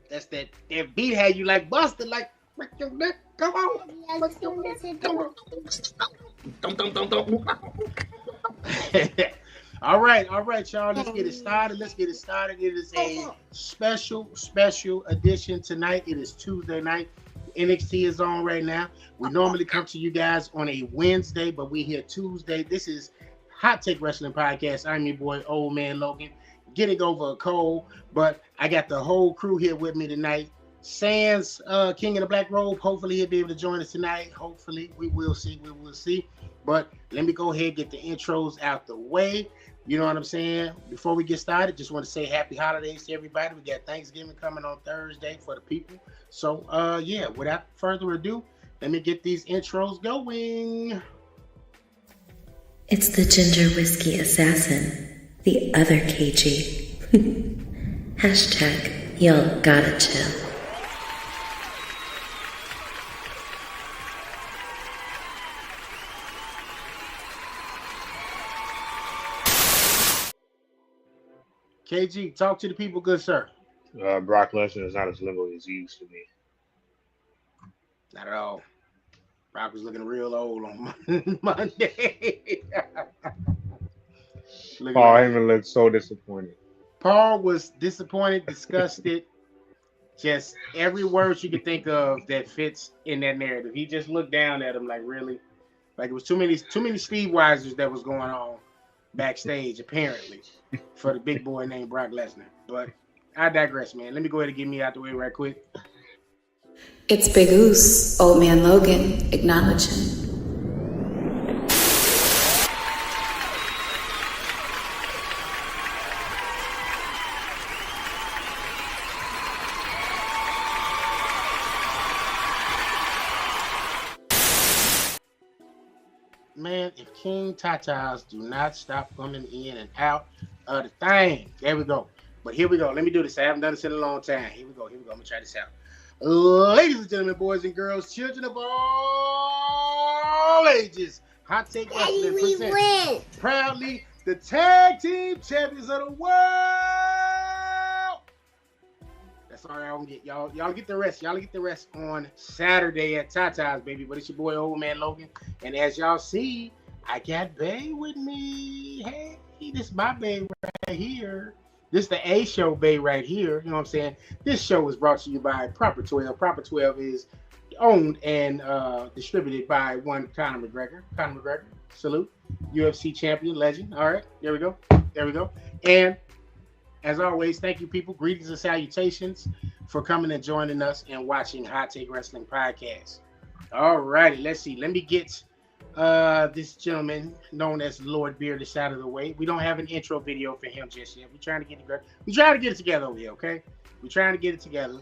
That's that beat had you like busted, like break your neck. Come on, break your neck. Come on. All right, y'all. Let's get it started. It is a special edition tonight. It is Tuesday night. NXT is on right now. We normally come to you guys on a Wednesday, but we're here Tuesday. This is Hot Take Wrestling Podcast. I'm your boy, Old Man Logan. Getting over a cold, but I got the whole crew here with me tonight. Sans, King of the Black Robe. Hopefully he'll be able to join us tonight. Hopefully, we will see. But let me go ahead and get the intros out the way. You know what I'm saying? Before we get started, just want to say happy holidays to everybody. We got Thanksgiving coming on Thursday for the people. So, without further ado, let me get these intros going. It's the Ginger Whiskey Assassin, the other KG. Hashtag, y'all gotta chill. KG, talk to the people, good sir. Brock Lesnar is not as limber as he used to be. Not at all. Brock was looking real old on Monday. Paul Heyman looked so disappointed. Paul was disappointed, disgusted. Just every word you could think of that fits in that narrative. He just looked down at him like, really? Like it was too many Steve Weisers that was going on backstage, apparently, for the big boy named Brock Lesnar. But I digress, man. Let me go ahead and get me out the way right quick. It's Big Oos, Old Man Logan, acknowledge him. Man, if King Tatas do not stop coming in and out of the thing. There we go. But here we go. Let me do this. I haven't done this in a long time. Here we go. I'm going to try this out. Ladies and gentlemen, boys and girls, children of all ages, Hot Take Wrestling presents proudly the Tag Team Champions of the World. That's all right. I'm gonna get y'all. Y'all get the rest. Y'all get the rest on Saturday at Tata's, baby. But it's your boy, Old Man Logan. And as y'all see, I got Bay with me. Hey, this is my Bay right here. This is the A Show Bay right here. You know what I'm saying? This show is brought to you by Proper 12. Proper 12 is owned and distributed by one Conor McGregor. Conor McGregor, salute. UFC champion, legend. All right, there we go. And as always, thank you, people. Greetings and salutations for coming and joining us and watching Hot Take Wrestling Podcast. All righty, let's see. Let me get this gentleman known as Lord Beardless out of the way. We don't have an intro video for him just yet. We're trying to get it together over here, okay? We're trying to get it together.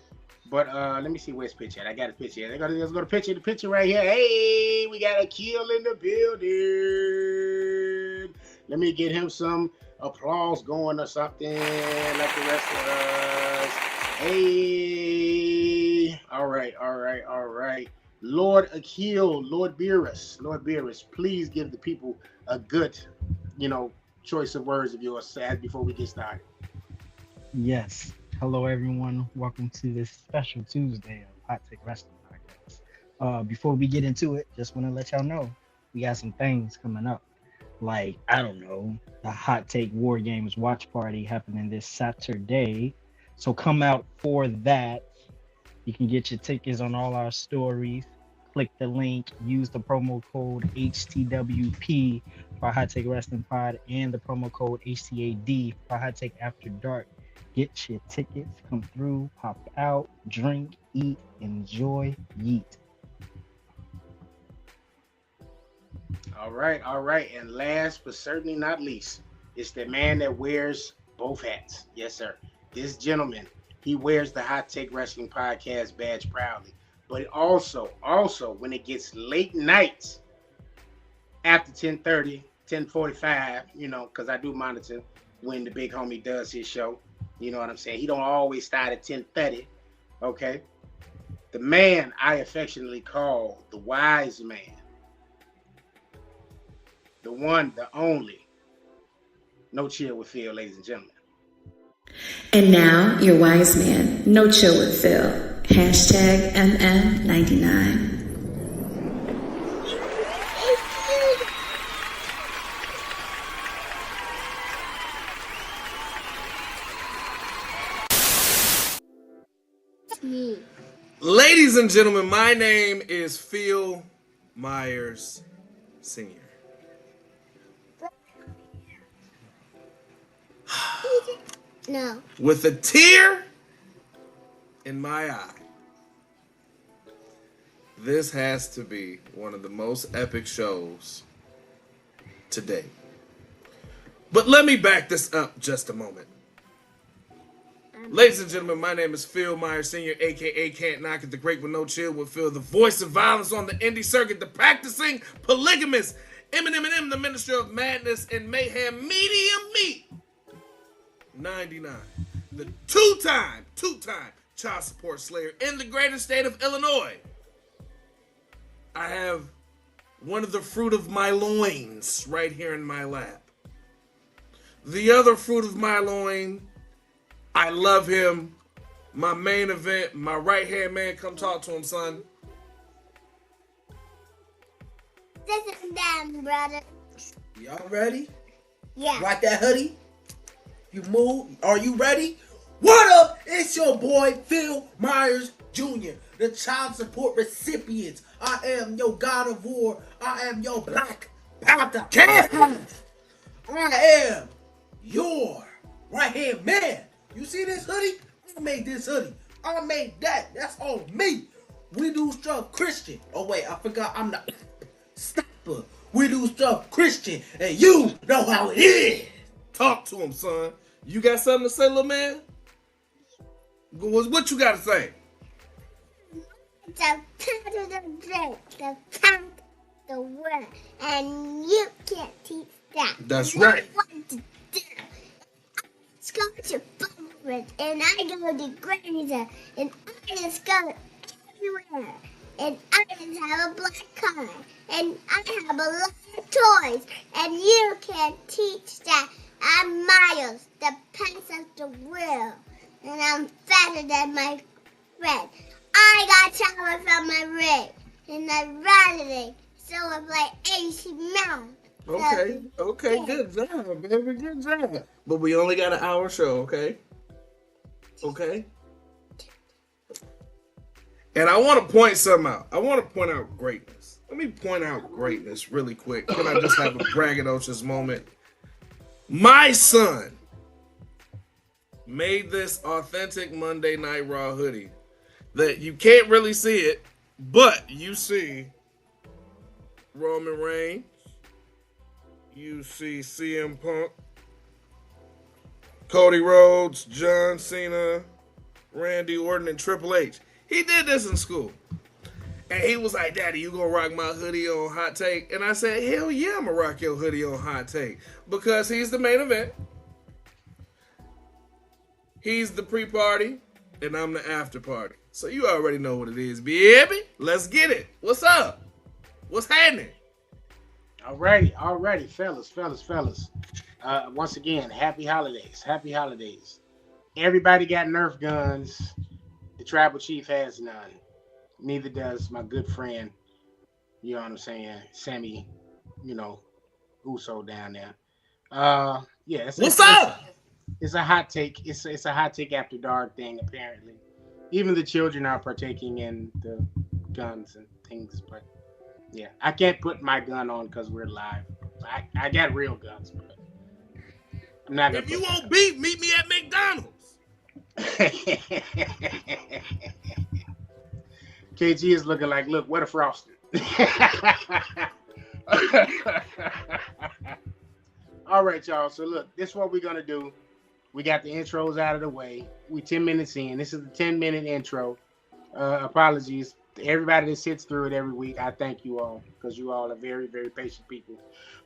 But let me see where's pitch at. I got a pitch here. Let's go to pitch. The picture right here. Hey, we got a kill in the building. Let me get him some applause going or something like the rest of us. Hey. All right. Lord Akil, Lord Beerus, please give the people a good, choice of words of yours before we get started. Yes. Hello, everyone. Welcome to this special Tuesday of Hot Take Wrestling Podcast. Before we get into it, just want to let y'all know we got some things coming up. Like, I don't know, the Hot Take War Games watch party happening this Saturday. So come out for that. You can get your tickets on all our stories. Click the link, use the promo code HTWP for Hot Take Wrestling Pod and the promo code HTAD for Hot Take After Dark. Get your tickets, come through, pop out, drink, eat, enjoy, yeet. All right. And last but certainly not least, it's the man that wears both hats. Yes, sir. This gentleman, he wears the Hot Take Wrestling Podcast badge proudly. But also, when it gets late nights after 10:30, 10:45, because I do monitor when the big homie does his show. You know what I'm saying? He don't always start at 10:30, okay? The man I affectionately call the wise man. the one, the only. No Chill with Phil, ladies and gentlemen. And now, your wise man, No Chill with Phil. Hashtag MN99. Ladies and gentlemen, my name is Phil Myers Sr. No. With a tear in my eye. This has to be one of the most epic shows today. But let me back this up just a moment. Ladies and gentlemen, my name is Phil Myers Sr., a.k.a. Can't Knock It, the Great with No Chill with Phil, the voice of violence on the indie circuit, the practicing polygamist, Eminem, the minister of madness and mayhem, medium meat, 99, the two-time child support slayer in the greatest state of Illinois. I have one of the fruit of my loins right here in my lap. The other fruit of my loin, I love him. My main event, my right-hand man. Come talk to him, son. This is them, brother. Y'all ready? Yeah. Rock that hoodie. You move. Are you ready? What up? It's your boy, Phil Myers Jr., the child support recipients. I am your God of War. I am your Black Panther. I am your right-hand man. You see this hoodie? I made this hoodie. I made that. That's on me. We do stuff Christian. Oh, wait, I forgot I'm the stopper. We do stuff Christian, and you know how it is. Talk to him, son. You got something to say, little man? What you got to say? The pound of the drink, the pound of the word, and you can't teach that. That's right. What to do. I go to Bumbridge, and I go to Grazer, and I just go everywhere, and I just have a black car, and I have a lot of toys, and you can't teach that. I'm Miles, the prince of the world, and I'm fatter than my friend. I got towers on my rig, and I'm riding, so I'm like 80 miles. Okay, good job, baby, good job. But we only got an hour show, okay? Okay? And I want to point something out. I want to point out greatness. Let me point out greatness really quick. Can I just have a braggadocious moment? My son made this authentic Monday Night Raw hoodie that you can't really see it, but you see Roman Reigns, you see CM Punk, Cody Rhodes, John Cena, Randy Orton, and Triple H. He did this in school. And he was like, Daddy, you gonna rock my hoodie on Hot Take? And I said, hell yeah, I'm gonna rock your hoodie on Hot Take. Because he's the main event. He's the pre-party, and I'm the after party. So you already know what it is, baby. Let's get it. What's up? What's happening? Alrighty, fellas. Once again, happy holidays. Everybody got Nerf guns. The tribal chief has none. Neither does my good friend, you know what I'm saying, Sammy, Uso down there. Yeah. What's up? It's a hot take. It's a hot take after dark thing, apparently. Even the children are partaking in the guns and things, but yeah, I can't put my gun on because we're live. I got real guns, but I'm not gonna. If you won't beat, meet me at McDonald's. KG is looking like, look, what a frosting. All right, y'all. So look, this is what we're gonna do. We got the intros out of the way. We 10 minutes in. This is the 10-minute intro. Apologies to everybody that sits through it every week. I thank you all because you all are very, very patient people.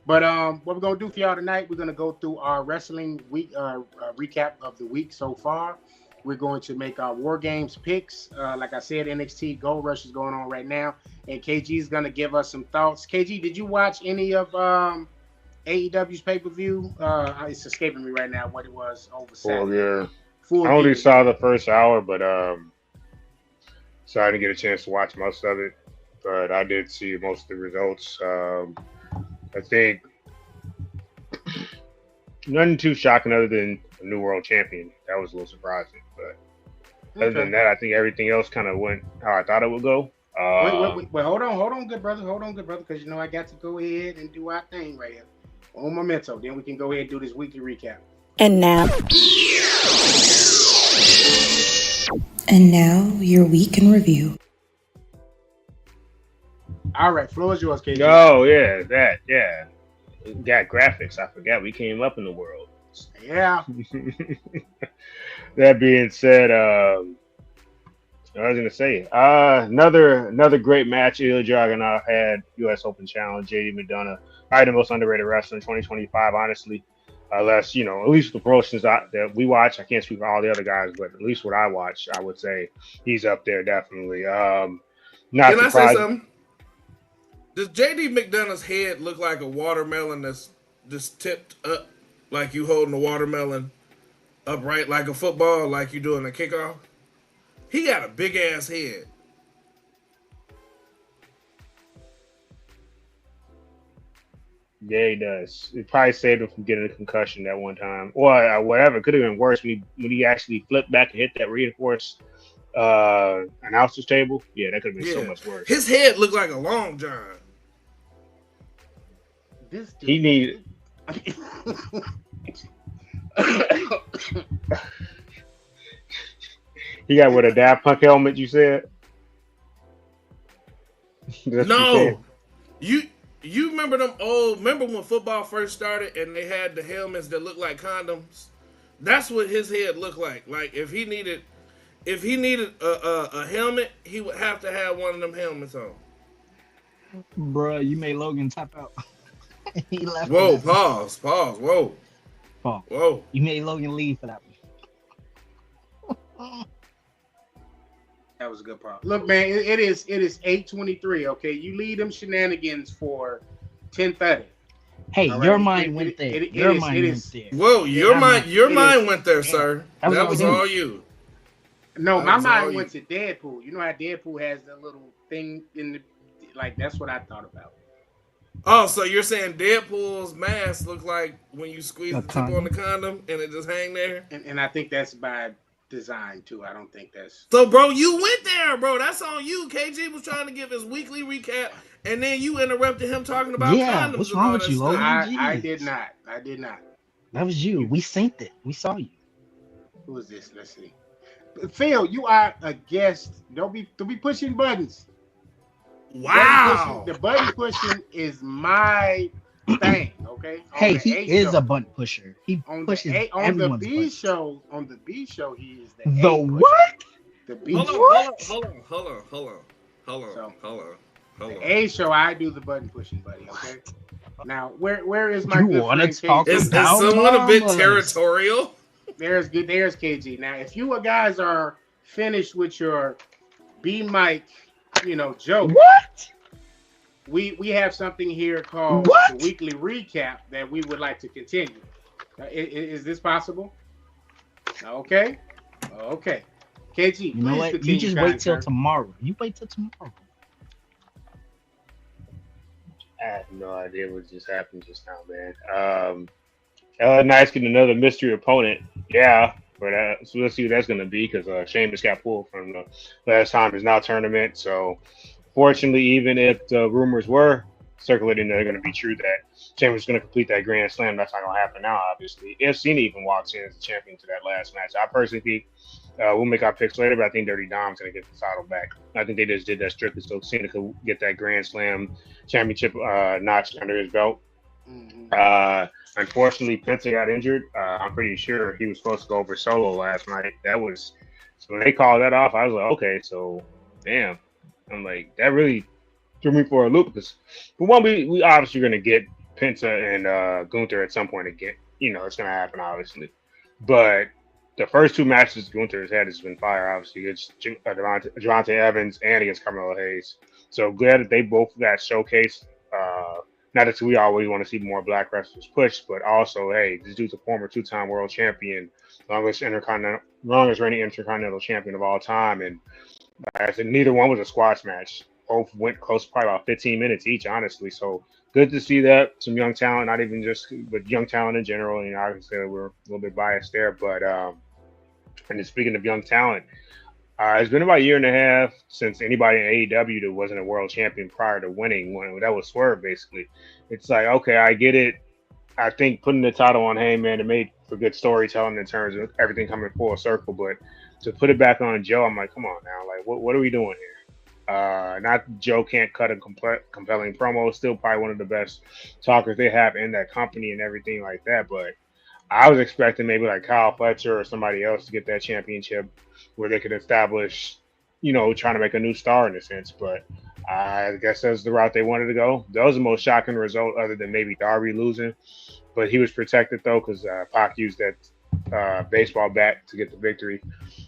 But what we're gonna do for y'all tonight, we're gonna go through our wrestling week recap of the week so far. We're going to make our War Games picks. Like I said, NXT Gold Rush is going on right now, and KG is gonna give us some thoughts. KG, did you watch any of AEW's pay-per-view. It's escaping me right now what it was over Well, Saturday. yeah. Full I only Gear. saw the first hour, but so I didn't get a chance to watch most of it. But I did see most of the results. I think nothing too shocking other than a new world champion. That was a little surprising. But other than that, I think everything else kind of went how I thought it would go. Wait, hold on, good brother, because I got to go ahead and do our thing right here on Memento. Then we can go ahead and do this weekly recap. And now, your week in review. All right, floor is yours, KG. Oh yeah. Got graphics. I forgot we came up in the world. Yeah. That being said, I was gonna say another great match. Ilya Dragunov had U.S. Open Challenge. JD McDonough, probably the most underrated wrestler in 2025, honestly. At least the promotions that we watch. I can't speak for all the other guys, but at least what I watch, I would say he's up there definitely. Not Can I say surprised. something? Does JD McDonough's head look like a watermelon that's just tipped up, like you holding a watermelon upright like a football, like you doing a kickoff? He got a big ass head. Yeah, he does. It probably saved him from getting a concussion that one time, or whatever. It could have been worse when he actually flipped back and hit that reinforced announcer's table. Yeah, that could have been so much worse. His head looked like a long john. This dude. He needed. He got with a Daft Punk helmet. You said. That's what you said. No, you remember them old? Remember when football first started and they had the helmets that looked like condoms? That's what his head looked like. Like if he needed a helmet, he would have to have one of them helmets on. Bruh, you made Logan tap out. He left. Whoa, pause, whoa. Pause. Whoa. You made Logan leave for that one. That was a good part. Look, man, it is 8:23. Okay, you leave them shenanigans for 10:30. Hey, All your right? mind went there. Your mind went there. Whoa, your Yeah, mind went there, sir. That That was was all all you. No, That my was all mind you. went to Deadpool. You know how Deadpool has that little thing in the that's what I thought about. Oh, so you're saying Deadpool's mask looked like when you squeeze A the tip on condom? the condom and it just hang there? And I think that's by design too. I don't think that's. So, bro, you went there, bro. That's on you. KG was trying to give his weekly recap, and then you interrupted him talking about Yeah, condoms. what's and wrong all with that you, stuff. Logan? I Jeez. did not. I did not. That was you. We synced it. We saw you. Who is this? Let's see. Phil, you are a guest. Don't be pushing buttons. Wow. The button pushing is my thing. Okay. On Hey, the he A is show. a bunt pusher. He On pushes the everyone's B buttons. show. On the B show, he is the The A pusher. what? The B Hold show. on. The A show, I do the button pushing, buddy. Okay. Now, where is my You good wanna friend talk KG? Is about someone a bit mamas? territorial? There's KG. Now, if you guys are finished with your B mic, joke, What? we have something here called What? the weekly recap that we would like to continue. Is this possible? Okay. KG, You please know what? continue. You just kind wait till sir. tomorrow. You wait till tomorrow. I have no idea what just happened just now, man. LA Knight's getting another mystery opponent. Yeah, but so let's see what that's going to be because Sheamus got pulled from the last time his now tournament. So, fortunately, even if the rumors were circulating that they're going to be true that Sheamus is going to complete that Grand Slam, that's not going to happen now, obviously. If Cena even walks in as the champion to that last match, I personally think we'll make our picks later, but I think Dirty Dom's going to get the title back. I think they just did that strictly so Cena could get that Grand Slam championship notch under his belt. Mhm. Unfortunately, Penta got injured. I'm pretty sure he was supposed to go over solo last night. So when they called that off, I was like, okay, so damn. I'm like, that really threw me for a loop because for one, we obviously going to get Penta and Gunther at some point again. It's going to happen, obviously. But the first two matches Gunther has had has been fire, obviously, against Javante Evans and against Carmelo Hayes. So glad that they both got showcased not that we always want to see more black wrestlers pushed, but also, hey, this dude's a former 2-time world champion, longest reigning intercontinental champion of all time, and like I said, neither one was a squash match. Both went close, probably about 15 minutes each, honestly. So good to see that some young talent, not even just, but young talent in general. And obviously we're a little bit biased there, but and then speaking of young talent. It's been about a year and a half since anybody in AEW that wasn't a world champion prior to winning. When that was Swerve, basically. It's like, okay, I get it. I think putting the title on Heyman, it made for good storytelling in terms of everything coming full circle. But to put it back on Joe, I'm like, come on now, like, what are we doing here? Not Joe can't cut a compelling promo. Still probably one of the best talkers they have in that company and everything like that. But I was expecting maybe like Kyle Fletcher or somebody else to get that championship where they could establish, trying to make a new star in a sense. But I guess that's the route they wanted to go. That was the most shocking result other than maybe Darby losing. But he was protected, though, because Pac used that baseball bat to get the victory.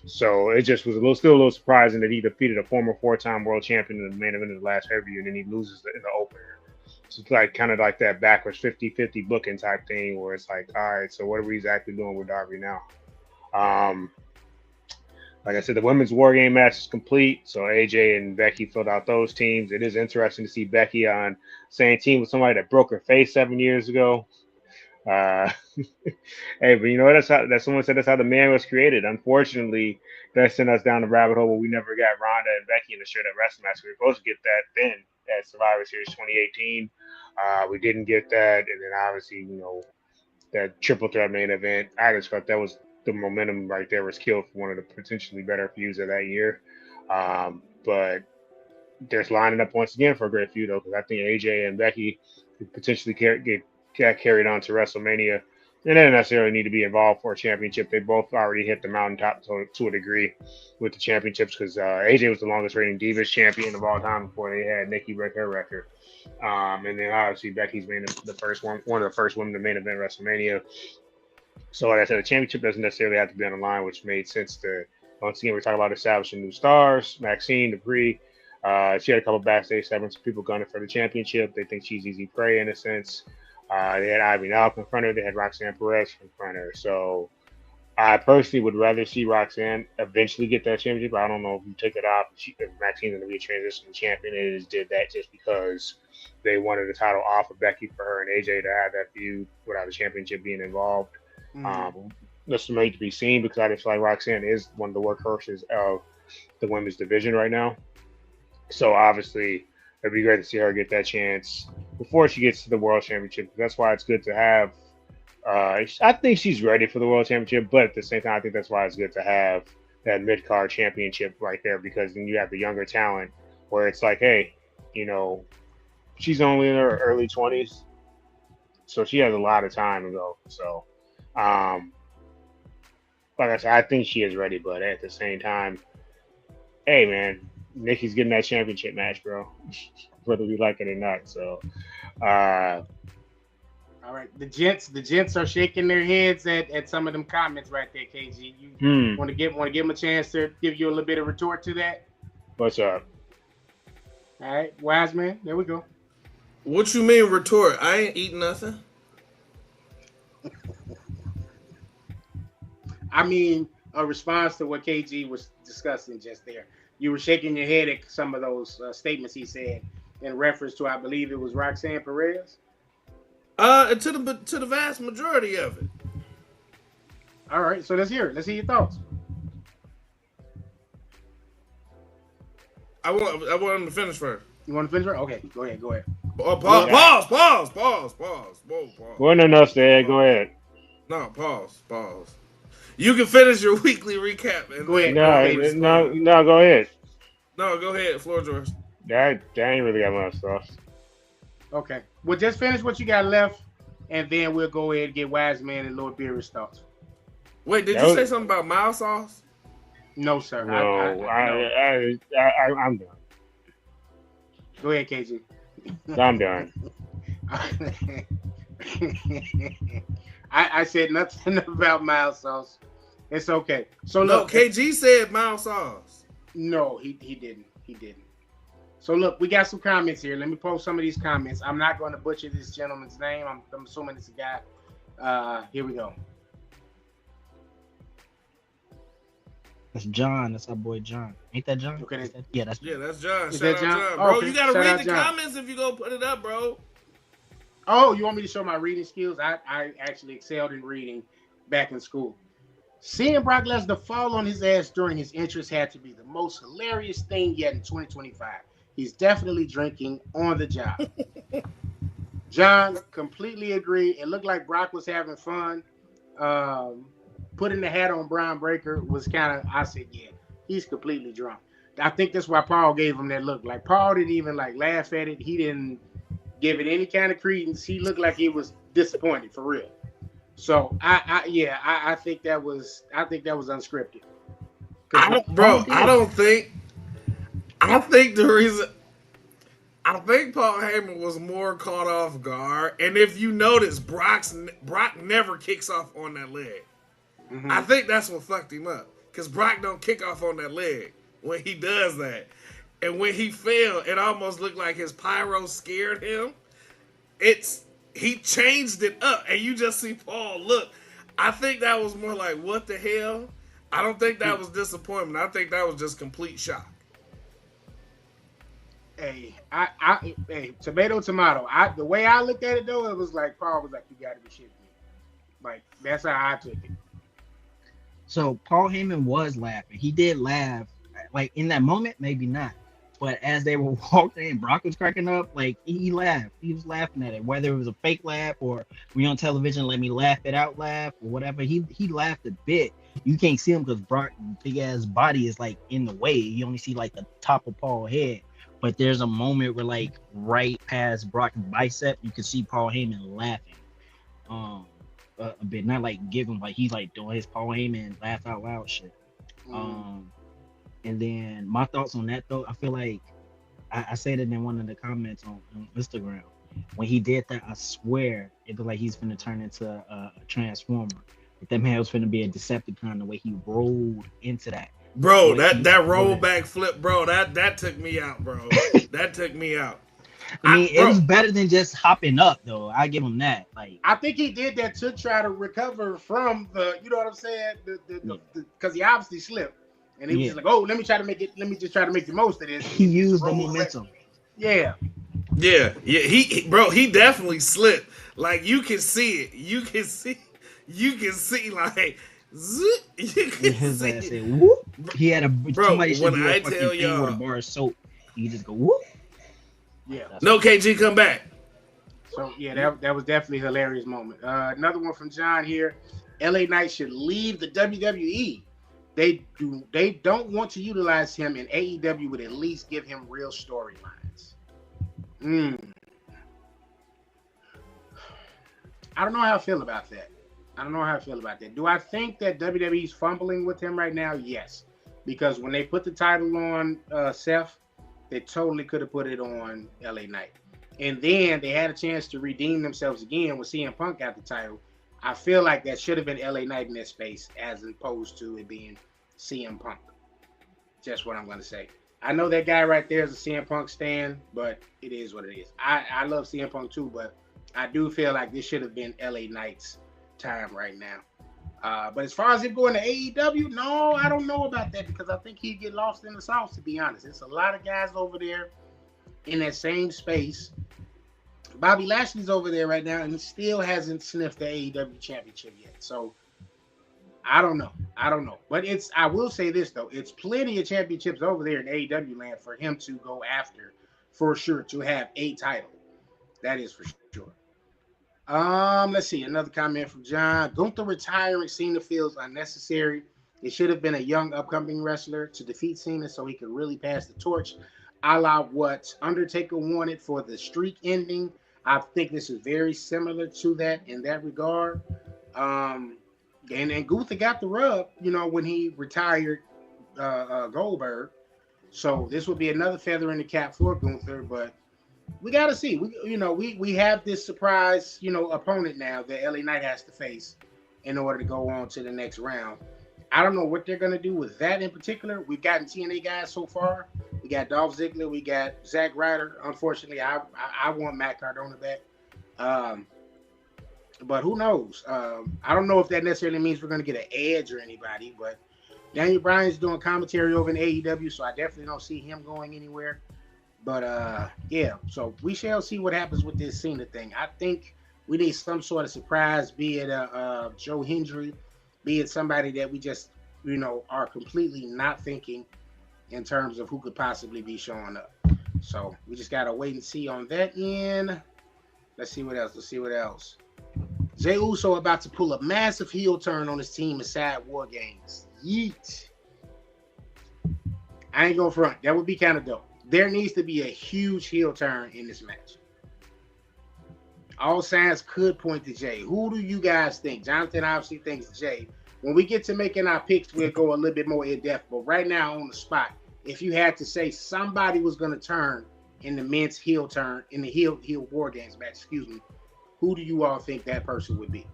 So it just was still a little surprising that he defeated a former 4-time world champion in the main event of the last pay-per-view, and then he loses in the opener. So it's like kind of like that backwards 50-50 booking type thing where it's like, all right, so what are we exactly doing with Darby now? Like I said, the women's War Game match is complete. So AJ and Becky filled out those teams. It is interesting to see Becky on same team with somebody that broke her face 7 years ago. Hey, but you know what? That's someone said that's how the man was created. Unfortunately, that sent us down the rabbit hole where we never got Ronda and Becky in the straight up wrestling match. We were supposed to get that then at Survivor Series 2018. We didn't get that, and then obviously, that triple threat main event. I just thought that was the momentum right there was killed for one of the potentially better feuds of that year. But there's lining up once again for a great feud, though, because I think AJ and Becky could potentially get carried on to WrestleMania. They didn't necessarily need to be involved for a championship. They both already hit the mountaintop to a degree with the championships because AJ was the longest reigning Divas champion of all time before they had Nikki break her record. And then obviously Becky's been the first one of the first women to main event WrestleMania. So like I said, the championship doesn't necessarily have to be on the line, which made sense to, once again, we're talking about establishing new stars. Maxine Dupree, she had a couple backstage segments, people gunning for the championship. They think she's easy prey in a sense. They had Ivy Nile confront her. They had Roxanne Perez confront her. So I personally would rather see Roxanne eventually get that championship. I don't know if you take it off. If Maxine's going to be a transition champion, they just did that just because they wanted the title off of Becky for her and AJ to have that feud without a championship being involved. This remains to be seen because I just feel like Roxanne is one of the workhorses of the women's division right now. So obviously, it'd be great to see her get that chance before she gets to the World Championship. That's why it's good to have. I think she's ready for the World Championship, but at the same time, I think that's why it's good to have that mid-card championship right there because then you have the younger talent where it's like, hey, she's only in her early 20s, so she has a lot of time to go. So, like I said, I think she is ready, but at the same time, hey, man, Nikki's getting that championship match, bro, whether we like it or not. So, all right, the gents are shaking their heads at some of them comments right there, KG. You want to give them a chance to give you a little bit of retort to that? What's up? All right, wise man, there we go. What you mean retort? I ain't eating nothing. I mean, a response to what KG was discussing just there. You were shaking your head at some of those statements he said in reference to, I believe it was Roxanne Perez. To the vast majority of it. All right, so let's hear it. Let's hear your thoughts. I want him to finish first. You want to finish first? Okay, go ahead. Pause. Wasn't enough there. Go ahead. No, pause. You can finish your weekly recap. And go ahead. No, go ahead. No, go ahead. Floor yours. That ain't really got much stuff. Okay. Well, just finish what you got left, and then we'll go ahead and get Wiseman and Lord Beer's thoughts. Wait, did you say something about mild sauce? No, sir. No, I'm done. Go ahead, KG. I'm done. I said nothing about mild sauce. It's okay. So no, look, KG said mild sauce. No, he didn't. So look, we got some comments here. Let me post some of these comments. I'm not going to butcher this gentleman's name. I'm assuming it's a guy. Here we go. That's John. That's our boy John. Ain't that John? Okay, Yeah, that's John. Is Shout that out John? John. Bro, Okay, you gotta shout out read the John. comments if you go put it up, bro. Oh, you want me to show my reading skills? I actually excelled in reading back in school. Seeing Brock Lesnar fall on his ass during his entrance had to be the most hilarious thing yet in 2025. He's definitely drinking on the job. John, completely agree. It looked like Brock was having fun. Putting the hat on Brian Breaker was kind of, I said, yeah, he's completely drunk. I think that's why Paul gave him that look. Like, Paul didn't even like laugh at it. He didn't give it any kind of credence. He looked like he was disappointed for real. So I think that was unscripted. I think Paul Heyman was more caught off guard. And if you notice, Brock never kicks off on that leg. Mm-hmm. I think that's what fucked him up. Because Brock don't kick off on that leg when he does that. And when he fell, it almost looked like his pyro scared him. He changed it up, and you just see Paul look. I think that was more like, what the hell? I don't think that was disappointment. I think that was just complete shock. Hey, tomato. The way I looked at it though, it was like Paul was like, "You got to be shitting me." Like that's how I took it. So Paul Heyman was laughing. He did laugh. Like in that moment, maybe not. But as they were walking and Brock was cracking up, like he laughed. He was laughing at it. Whether it was a fake laugh or we on television, let me laugh it out laugh or whatever. He laughed a bit. You can't see him because Brock's big ass body is like in the way. You only see like the top of Paul's head. But there's a moment where like right past Brock's bicep, you can see Paul Heyman laughing. A bit. Not like giving, like he's like doing his Paul Heyman laugh out loud shit. And then my thoughts on that though, I feel like I said it in one of the comments on Instagram. When he did that, I swear it looked like he's gonna turn into a transformer. If that man was gonna be a Decepticon, the way he rolled into that. Bro, that roll back flip, bro, that took me out, bro. That took me out. I mean, it was better than just hopping up, though. I give him that. Like, I think he did that to try to recover from the, you know what I'm saying? Because he obviously slipped, and he was just like, "Oh, let me just try to make the most of this." He used the momentum. Yeah. He definitely slipped. Like you can see it. You can see like. His ass said, whoop. He had somebody should do a fucking thing with a bar of soap. You just go whoop. Yeah. No KG come back. So yeah, that was definitely a hilarious moment. Another one from John here. LA Knight should leave the WWE. They don't want to utilize him, and AEW would at least give him real storylines. I don't know how I feel about that. Do I think that WWE's fumbling with him right now? Yes. Because when they put the title on Seth, they totally could have put it on LA Knight. And then they had a chance to redeem themselves again when CM Punk got the title. I feel like that should have been LA Knight in that space as opposed to it being CM Punk. Just what I'm going to say. I know that guy right there is a CM Punk stan, but it is what it is. I love CM Punk too, but I do feel like this should have been LA Knight's time right now. But as far as it going to AEW, no, I don't know about that because I think he'd get lost in the sauce, to be honest. It's a lot of guys over there in that same space. Bobby Lashley's over there right now and he still hasn't sniffed the AEW championship yet. So I don't know. But I will say this though, it's plenty of championships over there in AEW land for him to go after for sure to have a title. That is for sure. Let's see. Another comment from John. Gunther retiring Cena feels unnecessary. It should have been a young upcoming wrestler to defeat Cena so he could really pass the torch, a la what Undertaker wanted for the streak ending. I think this is very similar to that in that regard. And Gunther got the rub, when he retired Goldberg. So this will be another feather in the cap for Gunther, but we got to see. We have this surprise, opponent now that LA Knight has to face in order to go on to the next round. I don't know what they're going to do with that in particular. We've gotten TNA guys so far. We got Dolph Ziggler, we got Zack Ryder. Unfortunately, I want Matt Cardona back. But who knows? I don't know if that necessarily means we're going to get an Edge or anybody, but Daniel Bryan's doing commentary over in AEW, so I definitely don't see him going anywhere. But yeah, so we shall see what happens with this Cena thing. I think we need some sort of surprise, be it Joe Hendry, be it somebody that we just, are completely not thinking in terms of who could possibly be showing up. So we just got to wait and see on that end. Let's see what else. Jey Uso about to pull a massive heel turn on his team inside War Games. Yeet. I ain't going front. That would be kind of dope. There needs to be a huge heel turn in this match. All signs could point to Jey. Who do you guys think? Jonathan obviously thinks Jey. When we get to making our picks, we'll go a little bit more in depth. But right now on the spot, if you had to say somebody was going to turn in the men's heel turn, in the heel War Games match, who do you all think that person would be?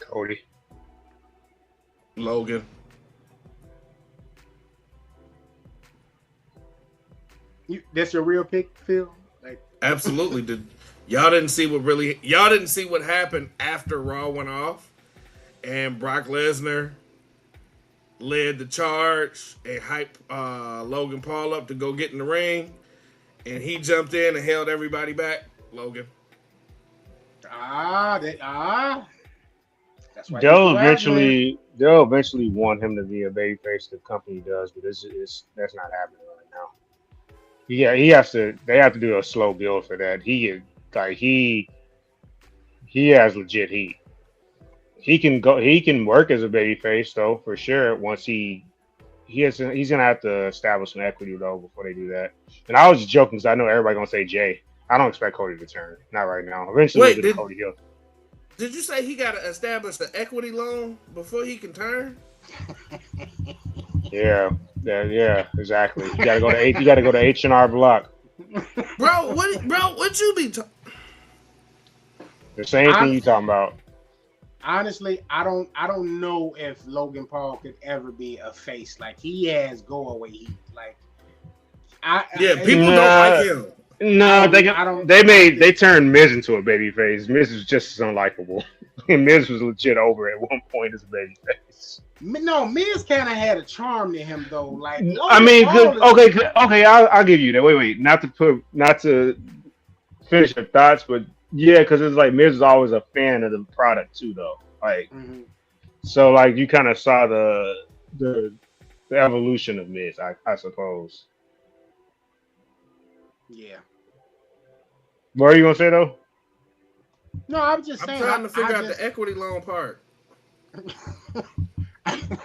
Cody. Logan. That's your real pick, Phil? Absolutely. Y'all didn't see what happened after Raw went off and Brock Lesnar led the charge and hyped Logan Paul up to go get in the ring, and he jumped in and held everybody back. Logan. That's why They'll eventually want him to be a babyface. The company does, but that's not happening right now. Yeah, they have to do a slow build for that. He has legit heat. He can work as a babyface though, for sure. Once he's gonna have to establish some equity though before they do that. And I was just joking because I know everybody gonna say Jey. I don't expect Cody to turn. Not right now. Eventually, Cody Hill. Did you say he got to establish the equity loan before he can turn? Yeah, exactly. You gotta go to H&R Block. Bro, what you be talking? The same thing you talking about. Honestly, I don't know if Logan Paul could ever be a face. Like, he has go away heat. Like, people don't like him. No, they turned Miz into a babyface. Miz is just as unlikable. And Miz was legit over at one point as a babyface. No, Miz kind of had a charm to him though. Like, I mean, good. Okay, I'll give you that. Wait, not to finish your thoughts, but yeah, because it's like Miz is always a fan of the product too, though. Like, so like you kind of saw the evolution of Miz, I suppose. Yeah. What are you gonna say though? No, I'm just saying. I'm trying to figure out the equity loan part. I'm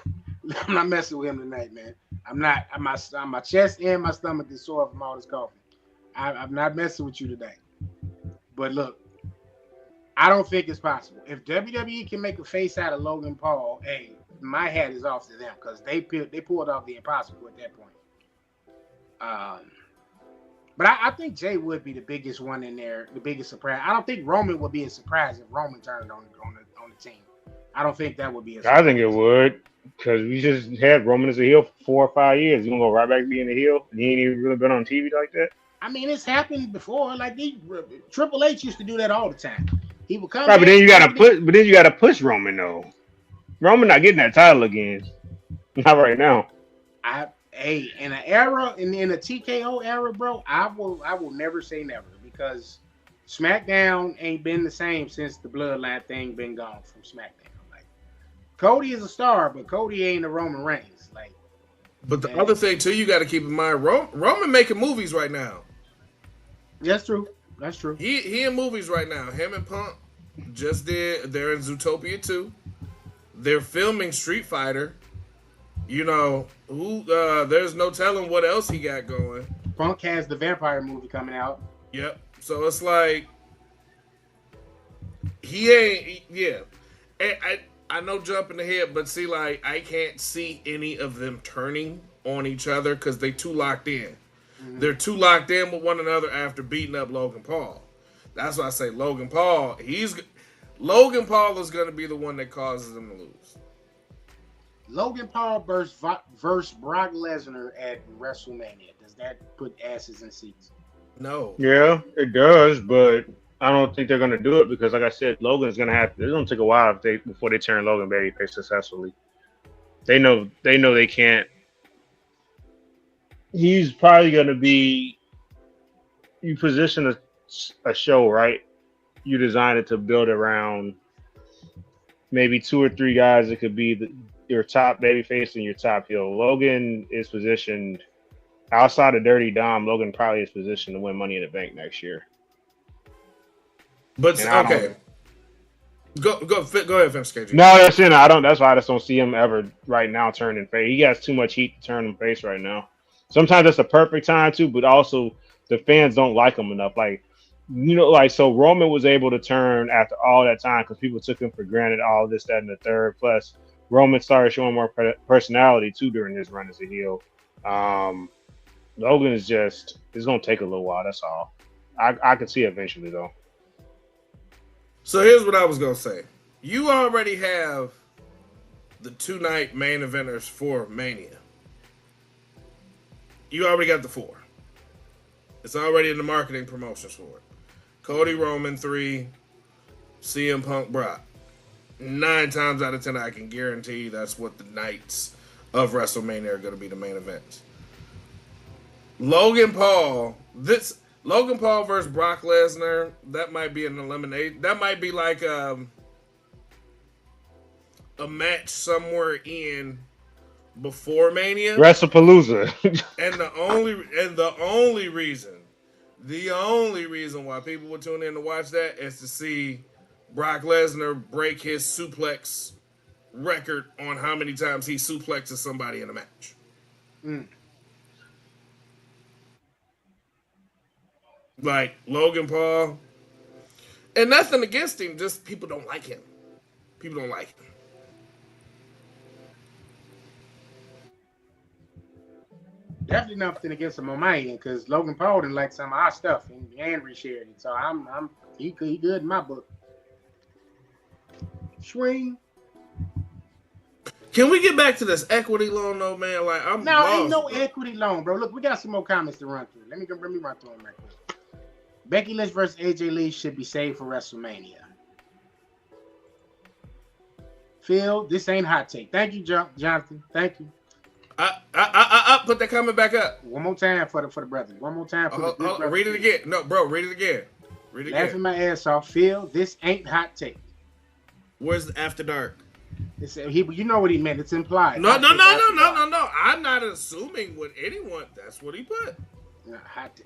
not messing with him tonight, man. I'm not. My chest and my stomach is sore from all this coffee. I'm not messing with you today. But look, I don't think it's possible. If WWE can make a face out of Logan Paul, hey, my hat is off to them because they pulled off the impossible at that point. But I think Jey would be the biggest one in there, the biggest surprise. I don't think Roman would be a surprise if Roman turned on the team. I don't think that would be a surprise. I think it would, because we just had Roman as a heel for 4 or 5 years. You gonna go right back to being a heel? He ain't even really been on TV like that. I mean, it's happened before. Like Triple H used to do that all the time. He would come. Right, but then you gotta push Roman though. Roman not getting that title again. Not right now. In an era, in the TKO era, bro, I will never say never, because SmackDown ain't been the same since the Bloodline thing been gone from SmackDown. Like, Cody is a star, but Cody ain't a Roman Reigns. Like, but the other thing too, you got to keep in mind, Roman making movies right now. That's true. That's true. He in movies right now. Him and Punk just did. They're in Zootopia 2. They're filming Street Fighter. You know, there's no telling what else he got going. Punk has the vampire movie coming out. Yep. So it's like he ain't. Yeah. I know jumping ahead, but see, like, I can't see any of them turning on each other because they too locked in. Mm-hmm. They're too locked in with one another after beating up Logan Paul. That's why I say Logan Paul. Logan Paul is going to be the one that causes them to lose. Logan Paul versus Brock Lesnar at WrestleMania. Does that put asses in seats. No. Yeah, it does, but I don't think they're gonna do it because, like I said, Logan's gonna have to. It's gonna take a while before they turn Logan babyface successfully. They know they can't. He's probably gonna be. You position a show right. You design it to build around maybe 2 or 3 guys that could be your top babyface and your top heel. Logan is positioned outside of Dirty Dom. Logan probably is positioned to win Money in the Bank next year. But okay, go ahead, finish, KG. No, that's it. That's why I just don't see him ever right now turning face. He has too much heat to turn him face right now. Sometimes that's a perfect time too, but also the fans don't like him enough. Like, so Roman was able to turn after all that time because people took him for granted, all this, that, and the third. Plus, Roman started showing more personality too during his run as a heel. Logan it's going to take a little while. That's all. I could see it eventually though. So here's what I was going to say. You already have the 2-night main eventers for Mania. You already got the 4. It's already in the marketing promotions for it. Cody Roman 3, CM Punk Brock. 9 times out of 10, I can guarantee that's what the nights of WrestleMania are going to be the main events. Logan Paul versus Brock Lesnar, that might be an elimination. That might be like a match somewhere in before Mania. WrestlePalooza. And the only reason why people would tune in to watch that is to see Brock Lesnar break his suplex record on how many times he suplexes somebody in a match. Like Logan Paul. And nothing against him, just people don't like him. People don't like him. Definitely nothing against him on my end because Logan Paul didn't like some of our stuff and reshared it. So he good in my book. Swing. Can we get back to this equity loan though, man? Like I'm No, lost. ain't no equity loan, bro. Look, we got some more comments to run through. Let me run through them right quick. Becky Lynch versus AJ Lee should be saved for WrestleMania. Phil, this ain't hot take. Thank you, Jonathan. Thank you. I put that comment back up. One more time for the brothers. One more time for the brothers. Read it again. No, bro, read it again. Laughing my ass off. Phil, this ain't hot take. Where's the After Dark? You know what he meant. It's implied. No. I'm not assuming with anyone. That's what he put.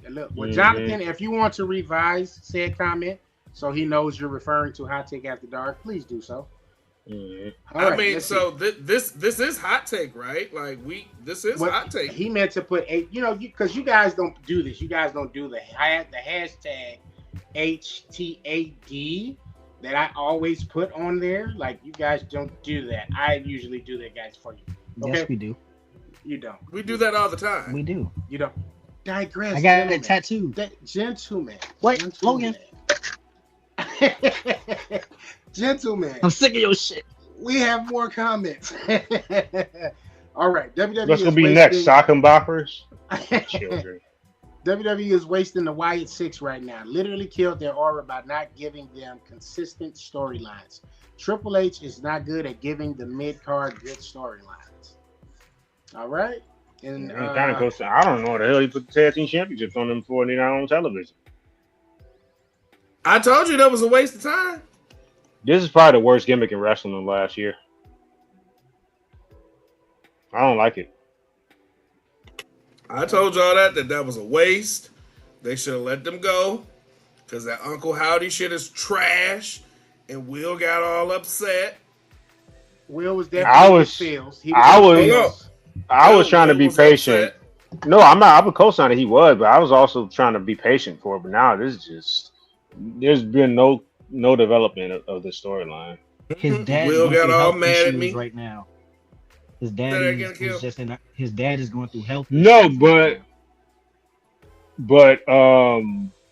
Look, well, Jonathan, if you want to revise said comment so he knows you're referring to Hot Take After Dark, please do so. I mean, so this is hot take, right? Like this is hot take. He meant to put because you guys don't do this. You guys don't do the hashtag HTAD that I always put on there. Like you guys don't do that. I usually do that, guys, for you. Okay? Yes, we do. You don't. We do that all the time. We do. You don't. Digress. I got a tattoo. Gentleman. Wait, gentleman. Logan. Gentlemen. I'm sick of your shit. We have more comments. All right. WWE What's going to be next? Sock and boppers? Children. WWE is wasting the Wyatt Six right now. Literally killed their aura by not giving them consistent storylines. Triple H is not good at giving the mid-card good storylines. All right. And I don't know what the hell he put the tag team championships on them for. They're not on television. I told you that was a waste of time. This is probably the worst gimmick in wrestling last year. I don't like it. I told y'all that was a waste. They should have let them go because that Uncle Howdy shit is trash. And Will got all upset. Will was definitely I was trying to be patient. Upset. No, I'm not. I would co-sign that he was, but I was also trying to be patient for it. But now this is just there's been no development of the storyline. His dad Will got all mad at me right now. His dad his dad is going through health issues. No, but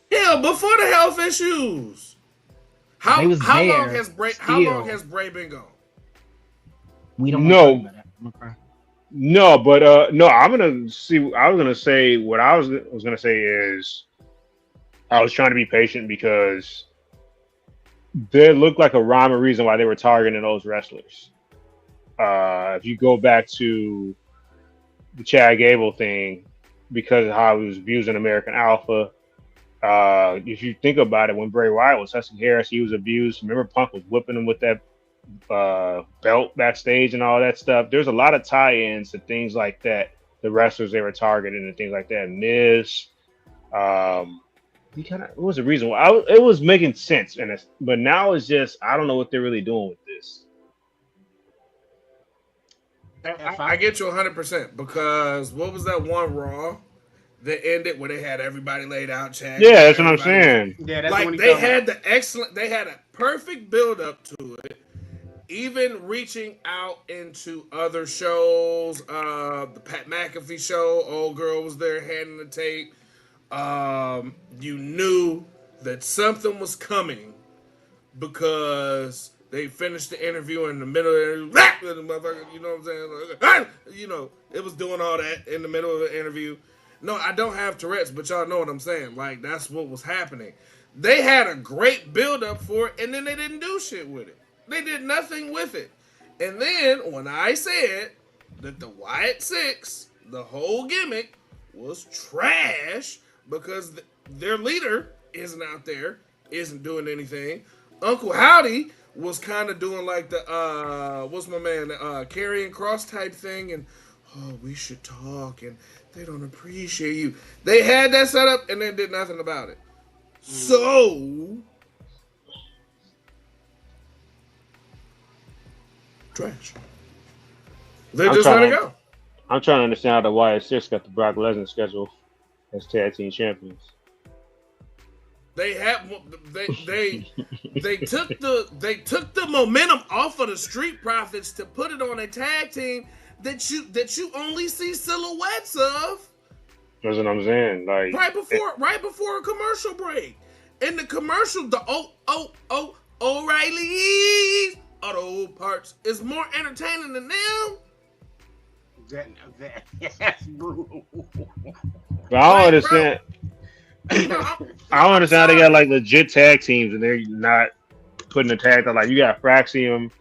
yeah, before the health issues. How long has Bray been gone? We don't know. About that. I'm gonna cry. No, but no, I'm gonna see. I was gonna say what I was gonna say is I was trying to be patient because there looked like a rhyme or reason why they were targeting those wrestlers. If you go back to the Chad Gable thing, because of how he was abusing American Alpha. If you think about it, when Bray Wyatt was hustling Harris, he was abused. Remember, Punk was whipping him with that belt backstage and all that stuff. There's a lot of tie-ins to things like that. The wrestlers they were targeting and things like that. Miz, he kind of it was a reason why it was making sense, but now it's just I don't know what they're really doing with this. I get you 100% because what was that one Raw that ended where they had everybody laid out, Chad? Yeah, that's what I'm saying. Yeah, that's like what they had they had a perfect build up to it. Even reaching out into other shows, the Pat McAfee show, old girl was there handing the tape. You knew that something was coming because they finished the interview in the middle of the motherfucker, you know what I'm saying? You know, it was doing all that in the middle of the interview. No, I don't have Tourette's, but y'all know what I'm saying. Like, that's what was happening. They had a great build-up for it, and then they didn't do shit with it. They did nothing with it. And then, when I said that the Wyatt Six, the whole gimmick, was trash because their leader isn't out there, isn't doing anything. Uncle Howdy was kind of doing like the, what's my man, Karrion Kross type thing, and, oh, we should talk, and they don't appreciate you. They had that set up, and they did nothing about it. So, trash. They just let it go. I'm trying to understand how the Wyatt Six got the Brock Lesnar schedule as tag team champions. They took the momentum off of the Street Profits to put it on a tag team that you only see silhouettes of. That's what I'm saying. Like right before a commercial break. In the commercial, the O'Reilly's Auto Parts is more entertaining than them. That's brutal. But I don't understand. I don't understand how they got like legit tag teams and they're not putting a tag on. Like you got Fraxium,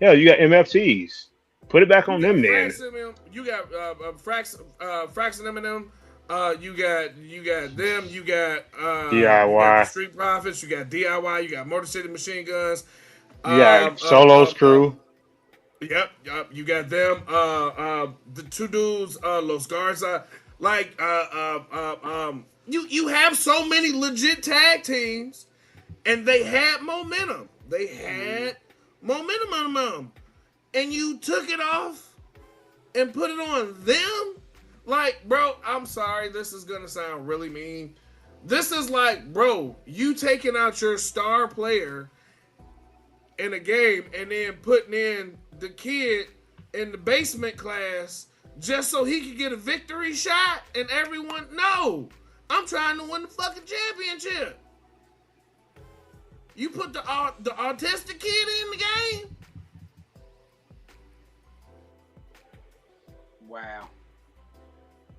hell, you got MFTs. Put it back on them then. You got Frax and Eminem. You got them. You got DIY. You got the Street Profits. You got DIY. You got Motor City Machine Guns. You got Solo's crew. Yep. You got them. The two dudes, Los Garza. Like, you have so many legit tag teams, and they had momentum. They had momentum on them, and you took it off and put it on them. Like, bro, I'm sorry. This is gonna sound really mean. This is like, bro, you taking out your star player in a game and then putting in the kid in the basement class just so he could get a victory shot and everyone. No, I'm trying to win the fucking championship. You put the autistic kid in the game. Wow.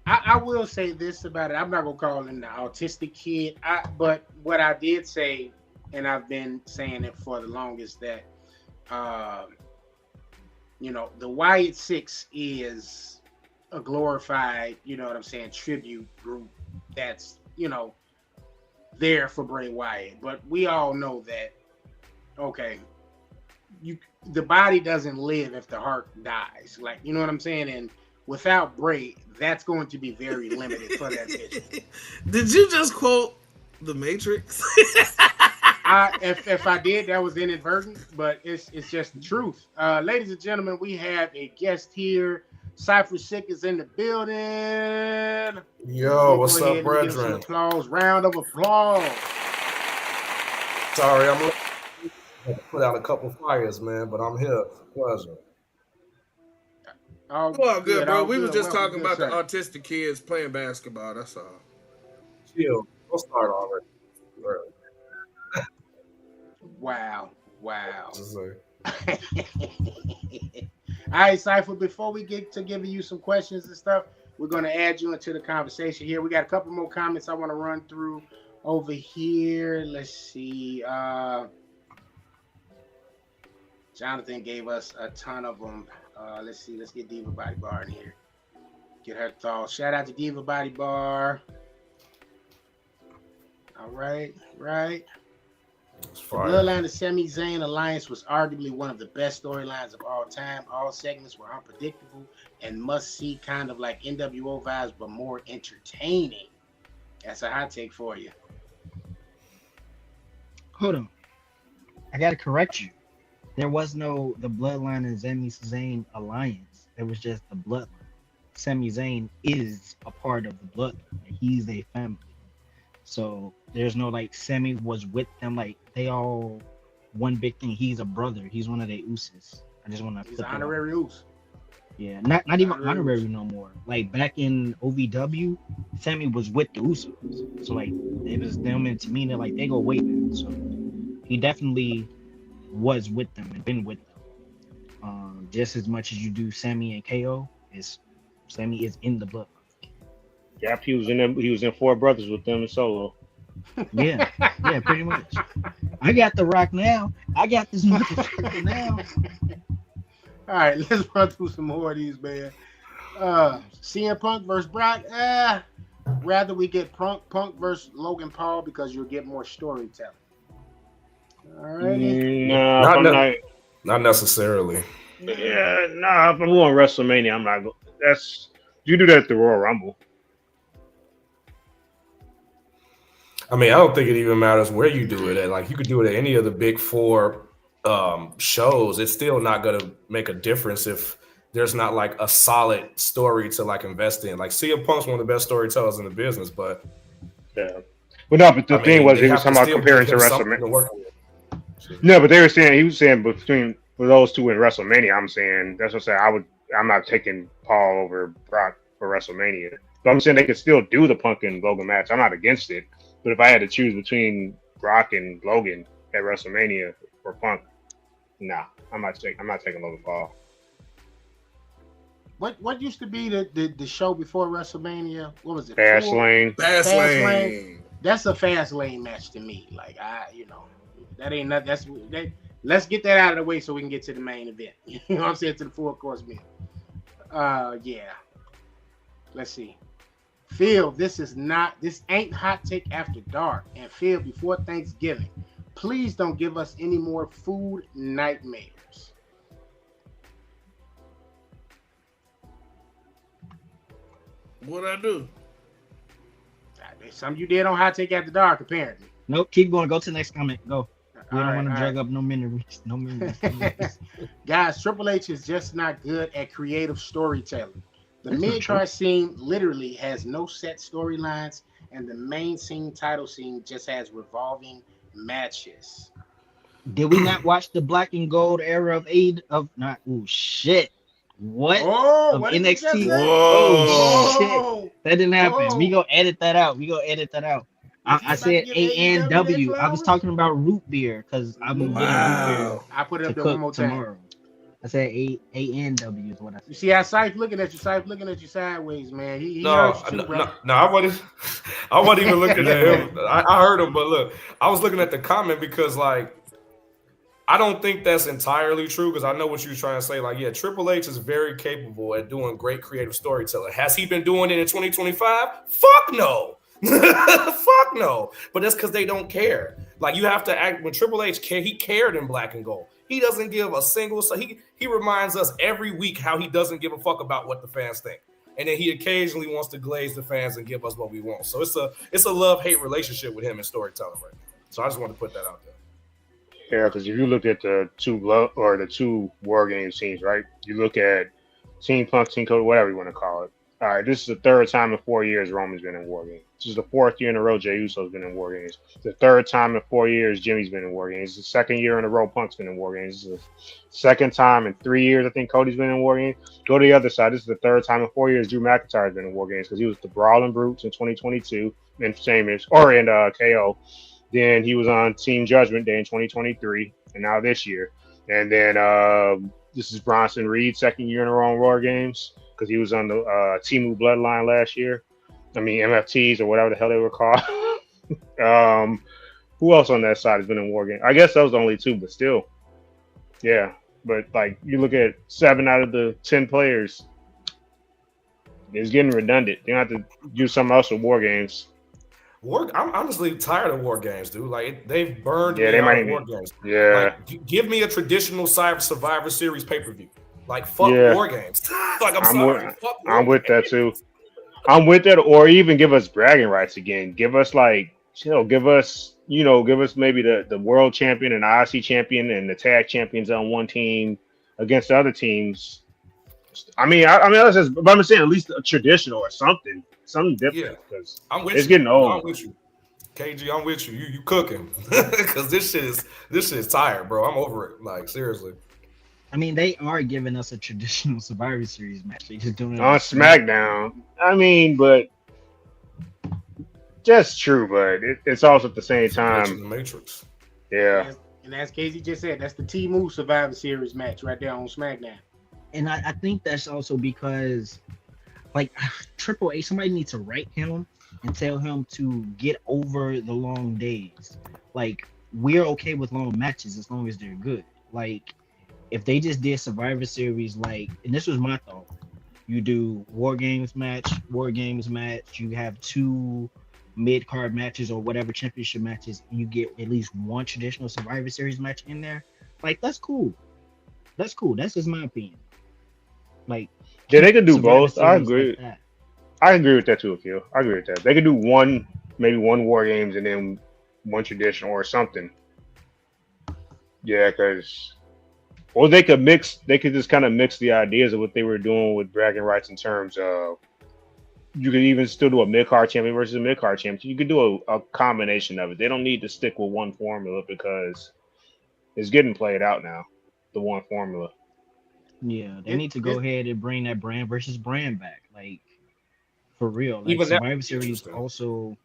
I will say this about it. I'm not gonna call him the autistic kid. But what I did say, and I've been saying it for the longest, that the Wyatt Six is a glorified, you know what I'm saying, tribute group that's, there for Bray Wyatt. But we all know that, okay, the body doesn't live if the heart dies. Like, you know what I'm saying? And without Bray, that's going to be very limited for that vision. Did you just quote The Matrix? If I did, that was inadvertent, but it's just the truth. Ladies and gentlemen, we have a guest here. Cypher Sick is in the building. Yo, what's up, brethren? Applause, round of applause. Sorry, I'm put out a couple fires, man, but I'm here. Pleasure. Well, good, bro. We were just talking about the autistic kids playing basketball. That's all. Chill. We'll start already. Wow. All right, Cypher, before we get to giving you some questions and stuff, we're going to add you into the conversation here. We got a couple more comments I want to run through over here. Let's see. Jonathan gave us a ton of them. Let's see. Let's get Diva Body Bar in here. Get her thoughts. Shout out to Diva Body Bar. All right, right. The Bloodline to Sami Zayn alliance was arguably one of the best storylines of all time. All segments were unpredictable and must see, kind of like NWO vibes, but more entertaining. That's a hot take for you. Hold on. I got to correct you. There was no the Bloodline and Sami Zayn alliance. There was just the Bloodline. Sami Zayn is a part of the Bloodline. He's a family. So there's no like Sami was with them. Like they all one big thing. He's a brother. He's one of the Usos. I just want to. He's an honorary Us. Yeah, not even honorary no more. Like back in OVW, Sami was with the Usos. So like it was them and Tamina. Like they go way back. So he definitely was with them and been with them. Just as much as you do Sami and KO, is Sami is in the book. Yep, he was in them. He was in Four Brothers with them in Solo. Yeah, pretty much. I got the Rock now. I got this motherfucker now. All right, let's run through some more of these, man. CM Punk versus Brock. Rather we get Punk versus Logan Paul because you'll get more storytelling. All right. No, not necessarily. Yeah, nah. If I'm going WrestleMania, I'm not. That's you do that at the Royal Rumble. I mean, I don't think it even matters where you do it at. Like, you could do it at any of the big four shows. It's still not going to make a difference if there's not, like, a solid story to, like, invest in. Like, CM Punk's one of the best storytellers in the business, but... Yeah. But no, but the thing was, he was talking about comparing to WrestleMania. No, but he was saying between those two in WrestleMania, I'm saying, that's what I'm saying, I'm not taking Paul over Brock for WrestleMania. But I'm saying they could still do the Punk and Logan match. I'm not against it. But if I had to choose between Brock and Logan at WrestleMania or Punk, nah, I'm not taking Logan Paul. What used to be the show before WrestleMania? What was it? Fastlane. That's a Fastlane match to me. Like that ain't nothing. Let's get that out of the way so we can get to the main event. You know what I'm saying? To the full course meal. Yeah. Let's see. Phil, this ain't Hot Take After Dark. And Phil, before Thanksgiving, please don't give us any more food nightmares. What'd I do? Something you did on Hot Take After Dark, apparently. Nope, keep going. Go to the next comment. Go. We don't want to drag up no memories. No memories. Guys, Triple H is just not good at creative storytelling. The mid-card scene literally has no set storylines, and the main scene title scene just has revolving matches. Did we not watch the black and gold era of aid of not? Oh shit! What? Of NXT? Oh shit! That didn't happen. We gonna edit that out. I said A&W. I was talking about root beer because I'm getting root beer. I put it up there one more time. Tomorrow. I said A&W is what I said. You see how Syfe looking at you? Syfe looking at you sideways, man. He no, I wasn't even looking at him. I heard him, but look, I was looking at the comment because, like, I don't think that's entirely true because I know what you're trying to say. Like, yeah, Triple H is very capable at doing great creative storytelling. Has he been doing it in 2025? Fuck no. Fuck no. But that's because they don't care. Like, you have to act when Triple H he cared in Black and Gold. He doesn't give a single. So he reminds us every week how he doesn't give a fuck about what the fans think, and then he occasionally wants to glaze the fans and give us what we want. So it's a love-hate relationship with him and storytelling right now. So I just wanted to put that out there. Yeah, because if you look at the two War Games teams, right? You look at Team Punk, Team Cody, whatever you want to call it. All right, this is the third time in 4 years Roman's been in War Games. This is the fourth year in a row Jey Uso's been in War Games. The third time in 4 years Jimmy's been in War Games. It's the second year in a row Punk's been in War Games. This is the second time in 3 years I think Cody's been in War Games. Go to the other side. This is the third time in 4 years Drew McIntyre's been in War Games because he was the Brawling Brutes in 2022 and KO. Then he was on Team Judgment Day in 2023 and now this year. And then this is Bronson Reed's second year in a row on War Games because he was on the Temu Bloodline last year. I mean MFTs or whatever the hell they were called. Who else on that side has been in War Games? I guess that was the only two, but still, yeah. But like you look at 7 out of the 10 players, it's getting redundant. They have to do something else with War Games. I'm honestly tired of War Games, dude. Like they've burned Yeah, me they out might of War be- Games. Yeah. Like, give me a traditional Survivor Series pay-per-view. Like fuck Yeah. War Games. Like I'm I'm sorry. with- Fuck War I'm with that Games. too. I'm with that, or even give us bragging rights again. Give us give us maybe the world champion and IC champion and the tag champions on one team against the other teams. I mean, but I'm saying at least a traditional or something different because I'm with it's you. getting old. I'm with you. KG, I'm with you. You cooking. Because this shit's tired, bro. I'm over it. Like, seriously. I mean, they are giving us a traditional Survivor Series match. They just doing it On SmackDown. I mean, but just true, but it's also at the same Glitch in time. the Matrix. Yeah. And as Casey just said, that's the Temu Survivor Series match right there on SmackDown. And I think that's also because, like, Triple H, somebody needs to write him and tell him to get over the long days. Like, we're okay with long matches as long as they're good. Like, if they just did Survivor Series, like, and this was my thought, you do War Games match, you have 2 mid-card matches or whatever championship matches, you get at least one traditional Survivor Series match in there. Like, that's cool. That's just my opinion. Like, Yeah, they could do Survivor both. I Series agree. like that. I agree with that too, Akil. I agree with that. They could do maybe one War Games and then one traditional or something. Yeah, or they could just kind of mix the ideas of what they were doing with bragging rights in terms of you could even still do a mid-card champion versus a mid-card champion. You could do a combination of it. They don't need to stick with one formula because it's getting played out now, the one formula. Yeah, they need to go ahead and bring that brand versus brand back. Like, for real. Like, Even that- Survivor Series also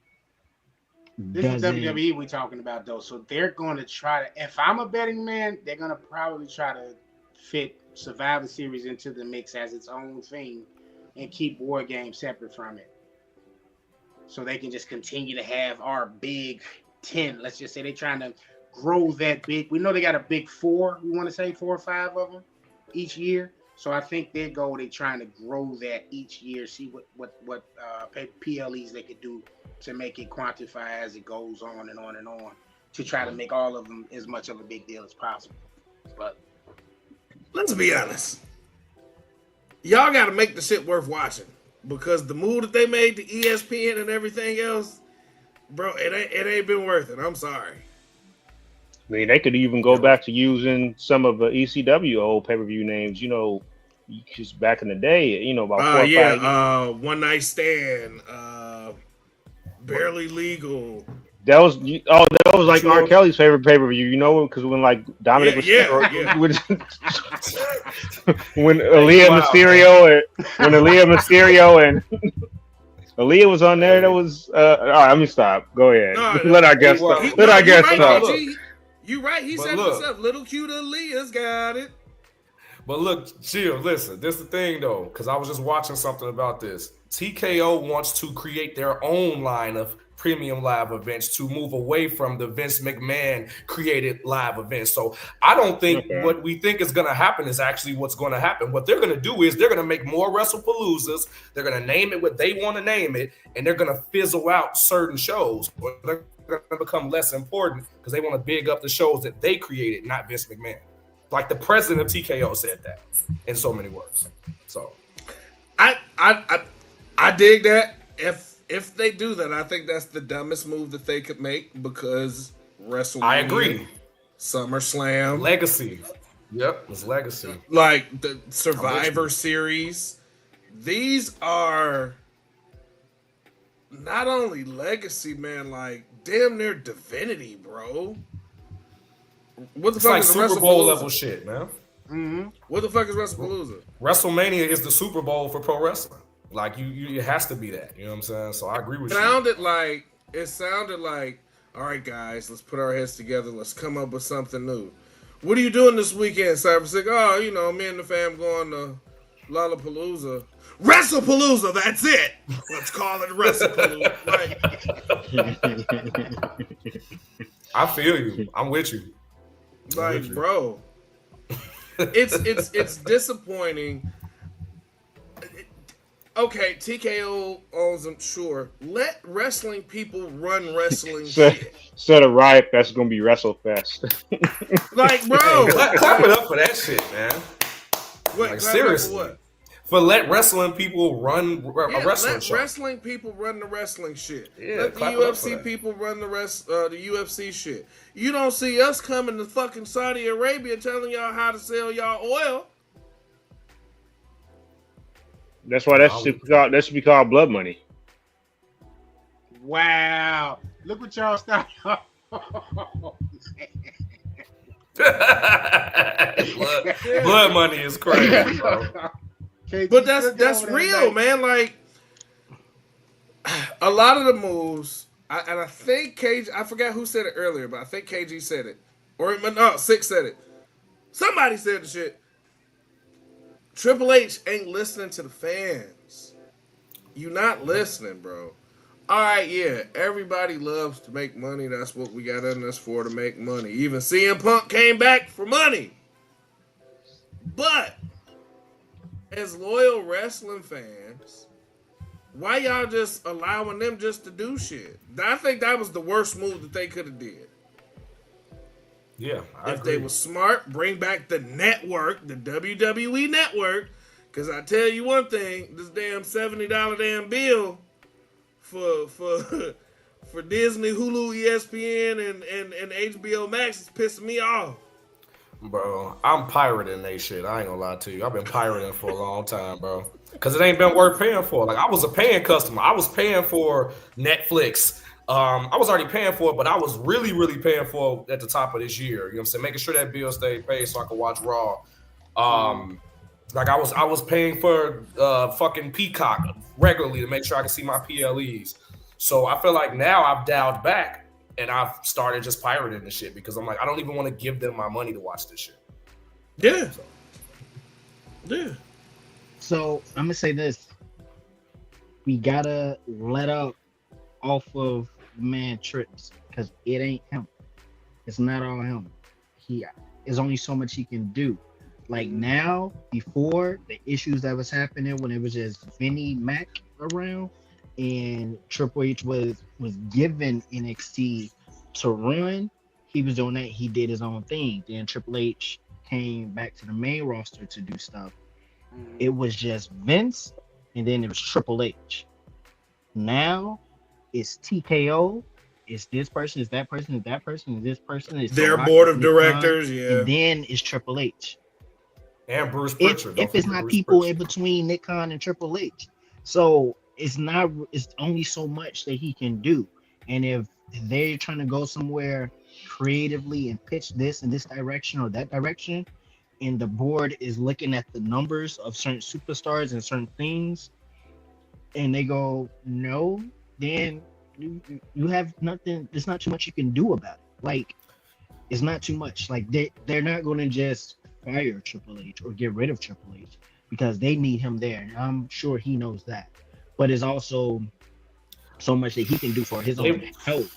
This is doesn't. WWE we're talking about, though. So they're going to try to, if I'm a betting man, they're going to probably try to fit Survivor Series into the mix as its own thing and keep War Games separate from it. So they can just continue to have our big 10. Let's just say they're trying to grow that big. We know they got a big 4. We want to say 4 or 5 of them each year. So I think they're trying to grow that each year, see what PLEs they could do to make it quantify as it goes on and on and on, to try to make all of them as much of a big deal as possible. But Let's be honest. Y'all got to make the shit worth watching, because the move that they made to ESPN and everything else, bro, it ain't been worth it. I'm sorry. I mean, they could even go back to using some of the ECW old pay-per-view names, just back in the day, about 4 or 5 years. One Night Stand, Barely Legal. That was like R. Kelly's favorite pay-per-view, because when like Dominic was when Aaliyah Mysterio and Aaliyah was on there, that was all right, let me stop. Go ahead. Let our guest talk. Let our guest talk. You right. He said it himself. Little cute Aaliyah's got it. But look, chill, listen, this is the thing though, because I was just watching something about this. TKO wants to create their own line of premium live events to move away from the Vince McMahon created live events. So I don't think what we think is going to happen is actually what's going to happen. What they're going to do is they're going to make more WrestlePaloozas. They're going to name it what they want to name it, and they're going to fizzle out certain shows. Or they're going to become less important because they want to big up the shows that they created, not Vince McMahon. Like the president of TKO said that in so many words. So I dig that. If they do that, I think that's the dumbest move that they could make, because WrestleMania, I agree. SummerSlam, legacy. Yep, it's legacy. Like the Survivor Series. These are not only legacy, man, like damn near divinity, bro. What the It's fuck like is Super Bowl level shit, man. Mm-hmm. What the fuck is WrestlePalooza? WrestleMania is the Super Bowl for pro wrestling. Like you it has to be that. You know what I'm saying? So I agree with you. It sounded like, all right, guys, let's put our heads together. Let's come up with something new. What are you doing this weekend, Cyber Sick? Oh, you know, me and the fam going to Lollapalooza. WrestlePalooza, that's it. Let's call it WrestlePalooza. I feel you. I'm with you. Like, bro, it's disappointing. Okay, TKO owns them, sure. Let wrestling people run wrestling shit. Instead of Riot Fest, gonna be WrestleFest. Like, bro, clap it up for that shit, man. What, like, seriously. what? For let wrestling people run a wrestling let show. wrestling people run the wrestling shit. Yeah, let the UFC people run the UFC shit. You don't see us coming to fucking Saudi Arabia telling y'all how to sell y'all oil. That's why that should be called blood money. Wow. Look what y'all started. blood money is crazy, bro. But that's real, man. Like, a lot of the moves, I think KG, I forgot who said it earlier, but I think KG said it. Or, no, Six said it. Somebody said the shit. Triple H ain't listening to the fans. You not listening, bro. All right, yeah, everybody loves to make money. That's what we got in us for, to make money. Even CM Punk came back for money. But as loyal wrestling fans, why y'all just allowing them just to do shit? I think that was the worst move that they could have did. Yeah, if they were smart, bring back the network, the WWE network. Because I tell you one thing, this damn $70 damn bill for Disney, Hulu, ESPN, and HBO Max is pissing me off. Bro, I'm pirating that shit. I ain't gonna lie to you. I've been pirating for a long time, bro. Because it ain't been worth paying for. Like, I was a paying customer. I was paying for Netflix. I was already paying for it, but I was really, really paying for it at the top of this year. You know what I'm saying? Making sure that bill stayed paid so I could watch Raw. Like I was paying for fucking Peacock regularly to make sure I could see my PLEs. So I feel like now I've dialed back and I've started just pirating this shit because I'm like, I don't even want to give them my money to watch this shit. Yeah. Yeah. So I'm gonna say this: we gotta let up off of man Trips because it ain't him. It's not all him. There's only so much he can do. Like now, before the issues that was happening when it was just Vinnie Mac around and Triple H was given NXT to run, he was doing that. He did his own thing. Then Triple H came back to the main roster to do stuff. It was just Vince, and then it was Triple H. Now it's TKO. It's this person. It's that person. It's that person. It's this person. It's their board of directors. Yeah. And then it's Triple H. And Bruce Pritchard. If it's not people in between Nick Khan and Triple H. So it's only so much that he can do. And if they're trying to go somewhere creatively and pitch this in this direction or that direction, and the board is looking at the numbers of certain superstars and certain things, and they go, no, then you have nothing. There's not too much you can do about it. Like, it's not too much. Like, they're not going to just fire Triple H or get rid of Triple H because they need him there. And I'm sure he knows that. But it's also so much that he can do for his own health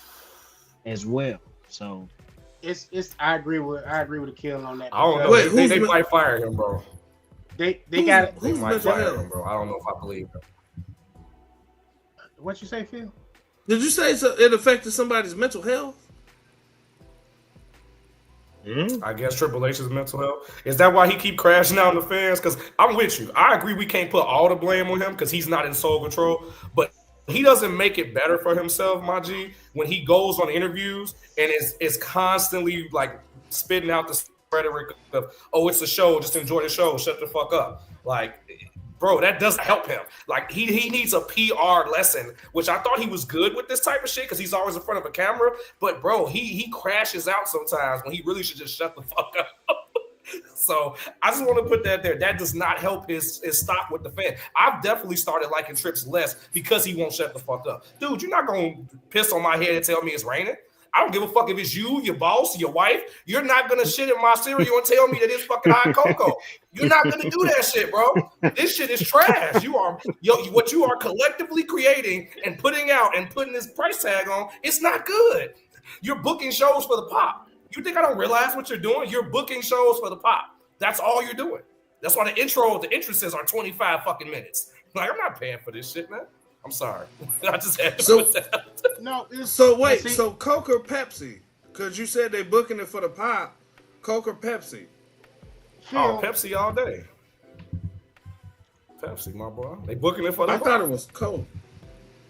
as well. So I agree with the kill on that. I don't know. Wait, they might fire him, bro. They got they might fire him, bro. I don't know if I believe him. What you say, Phil? Did you say it affected somebody's mental health? I guess Triple H's mental health. Is that why he keep crashing out on the fans? Because I'm with you. I agree we can't put all the blame on him because he's not in sole control. But he doesn't make it better for himself, my G, when he goes on interviews and is constantly like spitting out the rhetoric of, oh, it's a show, just enjoy the show, shut the fuck up. Like, bro, that doesn't help him. Like, he needs a PR lesson, which I thought he was good with this type of shit because he's always in front of a camera. But, bro, he crashes out sometimes when he really should just shut the fuck up. So I just want to put that there. That does not help his stock with the fan. I've definitely started liking Trips less because he won't shut the fuck up. Dude, you're not going to piss on my head and tell me it's raining. I don't give a fuck if it's you, your boss, your wife. You're not gonna shit in my cereal and tell me that it's fucking hot cocoa. You're not gonna do that shit, bro. This shit is trash. What you are collectively creating and putting out and putting this price tag on, it's not good. You're booking shows for the pop. You think I don't realize what you're doing? You're booking shows for the pop. That's all you're doing. That's why the entrances are 25 fucking minutes. Like, I'm not paying for this shit, man. I'm sorry. I just had to put that. No. So wait, so Coke or Pepsi? Because you said they booking it for the pop. Coke or Pepsi? Oh, Pepsi all day. Pepsi, my boy. They booking it for the I pop. thought it was Coke.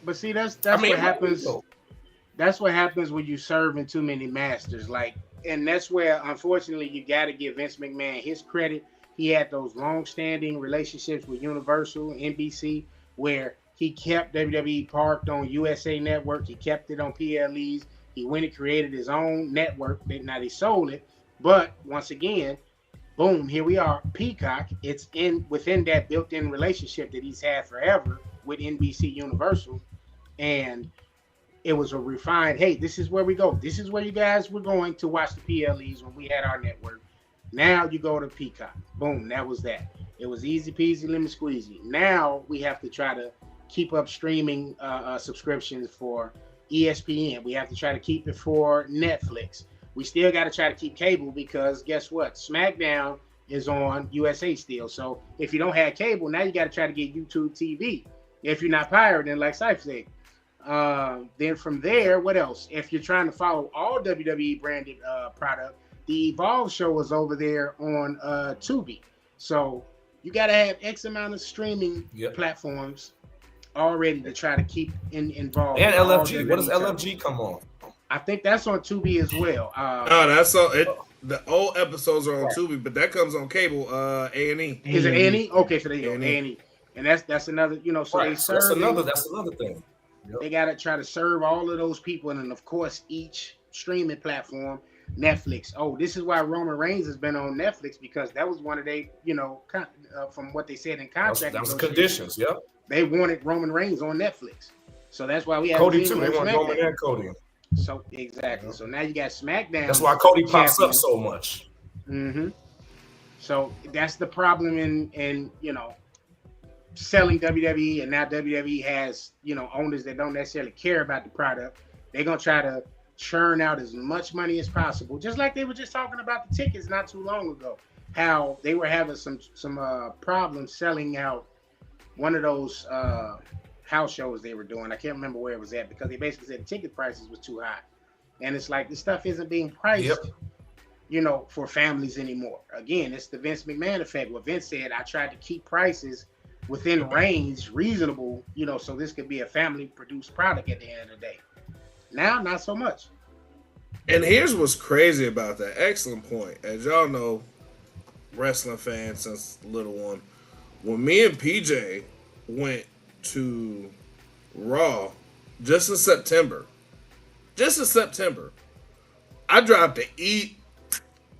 But see, that's what happens. That's what happens when you serving too many masters. Like, and that's where, unfortunately, you got to give Vince McMahon his credit. He had those long-standing relationships with Universal, NBC, where he kept WWE parked on USA Network. He kept it on PLEs. He went and created his own network. Now they sold it, but once again, boom, here we are. Peacock. It's within that built-in relationship that he's had forever with NBC Universal, and it was a refined. Hey, this is where we go. This is where you guys were going to watch the PLEs when we had our network. Now you go to Peacock. Boom, that was that. It was easy peasy, lemon squeezy. Now we have to try to keep up streaming subscriptions for ESPN. We have to try to keep it for Netflix. We still got to try to keep cable because guess what? SmackDown is on USA still. So if you don't have cable, now you got to try to get YouTube TV. If you're not pirating, like Cypher said. Then from there, what else? If you're trying to follow all WWE branded product, the Evolve show is over there on Tubi. So you got to have X amount of streaming platforms already to try to keep involved. And LFG. What does LFG come on? I think that's on Tubi as well. That's on it. The old episodes are on Tubi, but that comes on cable. A&E. Is it A&E? Okay, so there you go. A&E. And that's another. So they serve. That's another thing. Yep. They got to try to serve all of those people, and then of course each streaming platform. Netflix. Oh, this is why Roman Reigns has been on Netflix because that was one of they, from what they said in contract. That was conditions. Yep. They wanted Roman Reigns on Netflix, so that's why we had Cody too. They want Roman and Cody. So exactly. So now you got SmackDown. That's why Cody pops up so much. Mm-hmm. So that's the problem in selling WWE, and now WWE has owners that don't necessarily care about the product. They're gonna try to churn out as much money as possible, just like they were just talking about the tickets not too long ago, how they were having some problems selling out one of those house shows they were doing. I can't remember where it was at because they basically said the ticket prices was too high, and it's like this stuff isn't being priced for families anymore. Again, it's the Vince McMahon effect. What Vince said, I tried to keep prices within range, reasonable, so this could be a family produced product at the end of the day. Now, not so much. And here's what's crazy about that. Excellent point. As y'all know, wrestling fans since little one, when me and PJ went to Raw just in September, I dropped the easy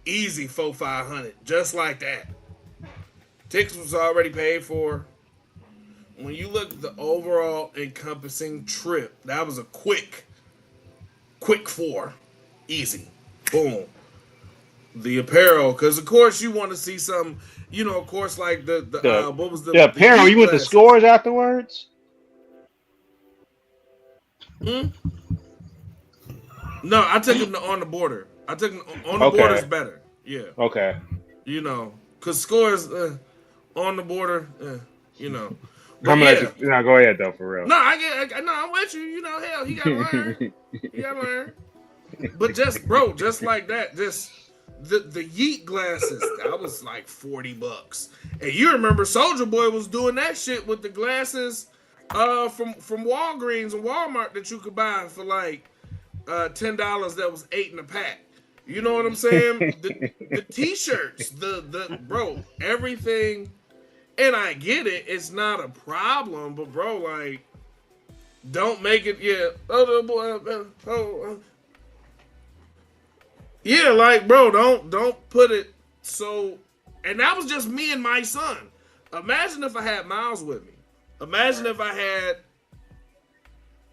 400-500 just like that. Tickets was already paid for. When you look at the overall encompassing trip, that was a quick 4, easy, boom. The apparel, because of course you want to see some, of course, like the what was the apparel? You went to Scores afterwards? No, I took him to On the Border. I took him On the Border's better. Yeah. Okay. Because Scores On the Border, I'm gonna let you, go ahead though, for real. No, I'm with you. Hell, he gotta learn. He gotta learn. But just like that, just the Yeet glasses, that was like $40. And you remember Soulja Boy was doing that shit with the glasses from Walgreens and Walmart that you could buy for like $10 that was 8 in a pack. You know what I'm saying? The t-shirts, the everything. And I get it, it's not a problem, but bro, like, don't make it, like, bro, don't put it so. And that was just me and my son. Imagine if I had Miles with me. Imagine if I had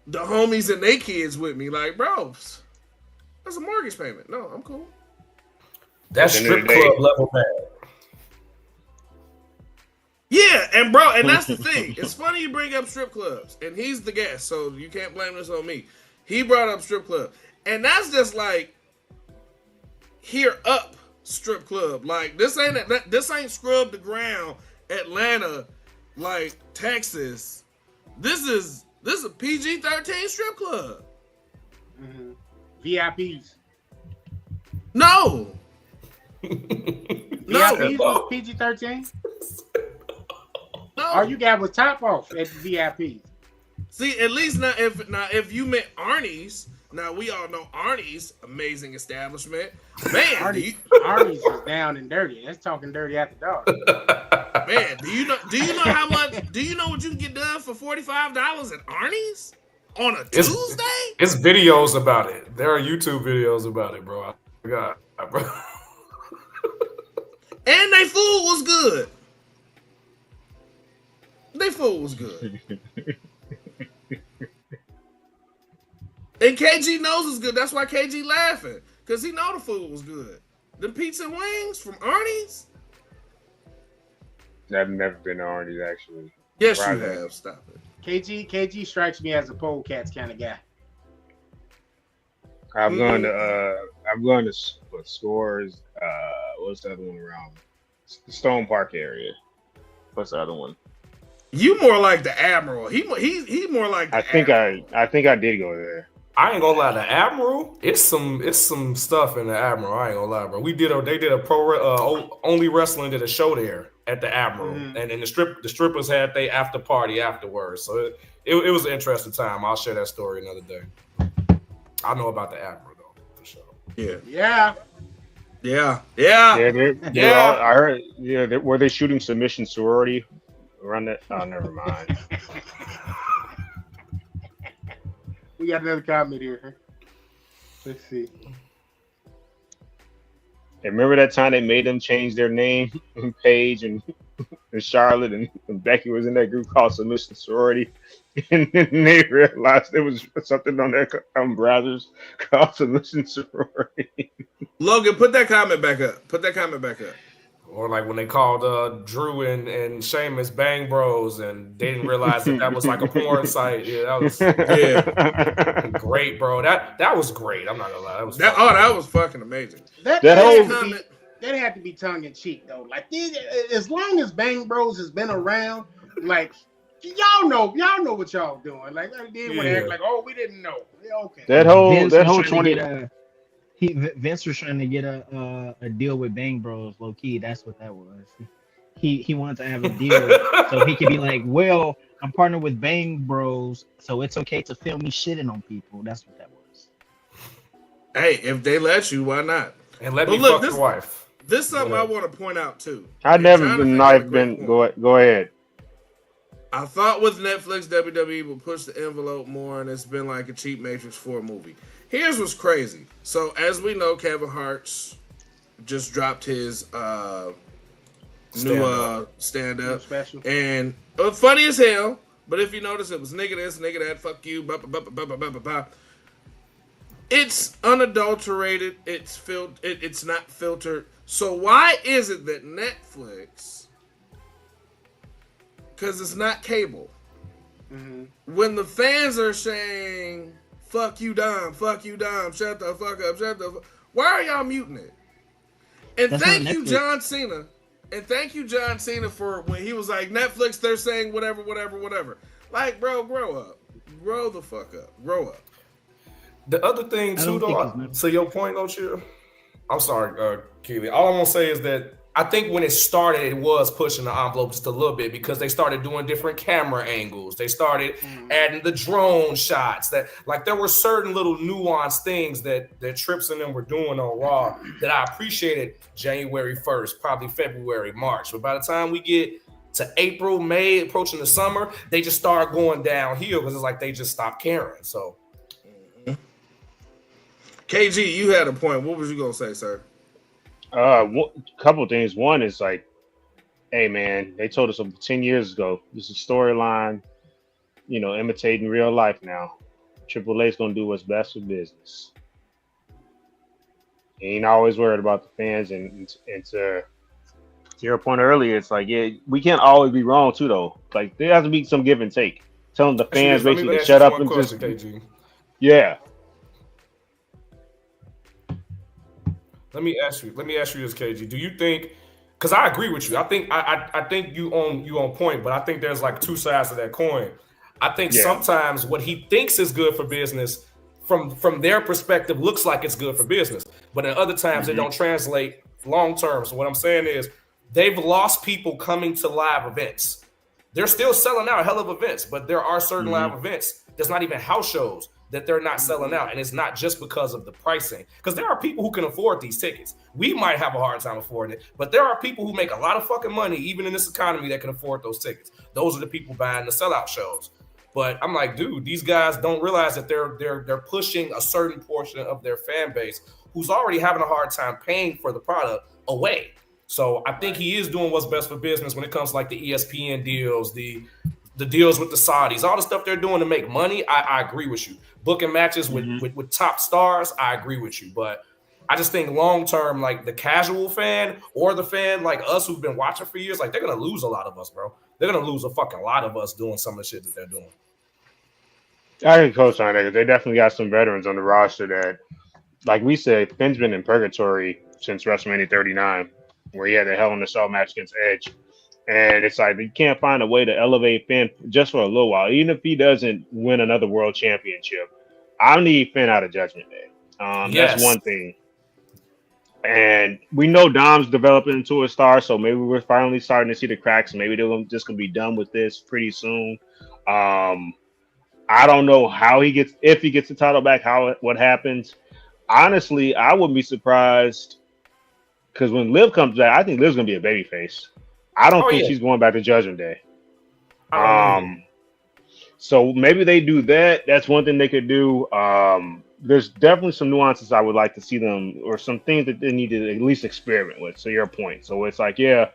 the homies and they kids with me. Like, bro, That's a mortgage payment. No, I'm cool. That's At the end strip of the day- club level bad. Yeah, and bro, and that's the thing. It's funny you bring up strip clubs, and he's the guest, so you can't blame this on me. He brought up strip club, and that's just like here up strip club. Like this ain't scrub the ground Atlanta, like Texas. This is a PG-13 strip club. Mm-hmm. VIPs. No. No. VIPs was PG-13. No. All you got was top off at the VIPs. See, at least if you meant Arnie's, now we all know Arnie's amazing establishment. Man, Arnie's is down and dirty. That's talking dirty after dark. man, do you know how much? Do you know what you can get done for $45 at Arnie's on a Tuesday? It's videos about it. There are YouTube videos about it, bro. I forgot, bro. And they food was good. They food was good. And KG knows it's good. That's why KG laughing. Because he know the food was good. The pizza and wings from Arnie's? I've never been to Arnie's, actually. Yes, Right you there. have. Stop it. KG strikes me as a polecats kind of guy. I've gone to Scores. What's the other one around? The Stone Park area. What's the other one? You more like the Admiral. He more like the I think I did go there. I ain't gonna lie, the Admiral, it's some stuff in the Admiral. I ain't gonna lie, bro. They did a Only Wrestling did a show there at the Admiral, and then the strippers had they after party afterwards. So it was an interesting time. I'll share that story another day. I know about the Admiral though, for sure. Yeah. Yeah. I heard. Yeah, were they shooting submission sorority around that? Oh, never mind. We got another comment here. Let's see. Hey, remember that time they made them change their name? Paige and Charlotte and Becky was in that group called Submission Sorority, and then they realized there was something on their brothers called Submission Sorority. Logan, put that comment back up. Or like when they called Drew and Sheamus Bang Bros, and they didn't realize that was like a porn site. Yeah, that was great, bro. That was great. I'm not gonna lie, that was fucking amazing. That had to be tongue in cheek though. Like as long as Bang Bros has been around, like y'all know what y'all doing. Like they want to act like, oh, we didn't know. Yeah, okay. That whole 20. Vince was trying to get a deal with Bang Bros, low key. That's what that was. He wanted to have a deal so he could be like, well, I'm partnered with Bang Bros, so it's okay to film me shitting on people. That's what that was. Hey, if they let you, why not? And let me fuck your wife. This is something I want to point out too. I've never been knife been. Go ahead. I thought with Netflix, WWE would push the envelope more, and it's been like a cheap Matrix 4 movie. Here's what's crazy. So, as we know, Kevin Hart's just dropped his new stand-up. Special. And funny as hell, but if you notice, it was nigga this, nigga that, fuck you, blah, blah, blah, blah, blah, blah, blah. It's unadulterated. It's not filtered. So why is it that Netflix, because it's not cable, when the fans are saying, fuck you, Dom, shut the fuck up, why are y'all muting it? And thank you, John Cena. And thank you, John Cena, for when he was like, Netflix, they're saying whatever. Like, bro, grow up. Grow the fuck up. Grow up. The other thing, too, though, to your point, don't you? I'm sorry, Keely. All I'm going to say is that I think when it started, it was pushing the envelope just a little bit because they started doing different camera angles. They started adding the drone shots. That like there were certain little nuanced things that Trips and them were doing on Raw that I appreciated January 1st, probably February, March. But by the time we get to April, May, approaching the summer, they just start going downhill because it's like they just stopped caring. So, KG, you had a point. What was you gonna say, sir? Couple things. One is like, hey man, they told us 10 years ago this is storyline, imitating real life now. Triple H's gonna do what's best for business. He ain't always worried about the fans. And to your point earlier, it's like, yeah, we can't always be wrong too, though. Like there has to be some give and take. Telling the fans basically to shut up and just KG. Yeah. Let me ask you this, KG. Do you think? Because I agree with you. I think you on point, but I think there's like two sides to that coin. I think sometimes what he thinks is good for business, from their perspective, looks like it's good for business, but at other times it don't translate long term. So what I'm saying is, they've lost people coming to live events. They're still selling out hell of events, but there are certain live events that's not even house shows that they're not selling out. And it's not just because of the pricing, because there are people who can afford these tickets. We might have a hard time affording it, but there are people who make a lot of fucking money, even in this economy, that can afford those tickets. Those are the people buying the sellout shows. But I'm like, dude, these guys don't realize that they're pushing a certain portion of their fan base who's already having a hard time paying for the product away. So I think he is doing what's best for business when it comes to like the ESPN deals, the deals with the Saudis, all the stuff they're doing to make money. I agree with you. Booking matches with top stars, I agree with you. But I just think long term, like the casual fan or the fan like us who've been watching for years, like they're gonna lose a lot of us, bro. They're gonna lose a fucking lot of us doing some of the shit that they're doing. I can co-sign that. They definitely got some veterans on the roster that, like we said, Finn's been in purgatory since WrestleMania 39, where he had a Hell in a Cell match against Edge. And it's like you can't find a way to elevate Finn just for a little while. Even if he doesn't win another world championship, I need Finn out of Judgment Day. That's one thing. And we know Dom's developing into a star, so maybe we're finally starting to see the cracks. Maybe they're just going to be done with this pretty soon. I don't know how if he gets the title back, what happens. Honestly, I wouldn't be surprised because when Liv comes back, I think Liv's going to be a babyface. I don't think she's going back to Judgment Day. So maybe they do that. That's one thing they could do. There's definitely some nuances I would like to see them, or some things that they need to at least experiment with. So your point. So it's like, yeah,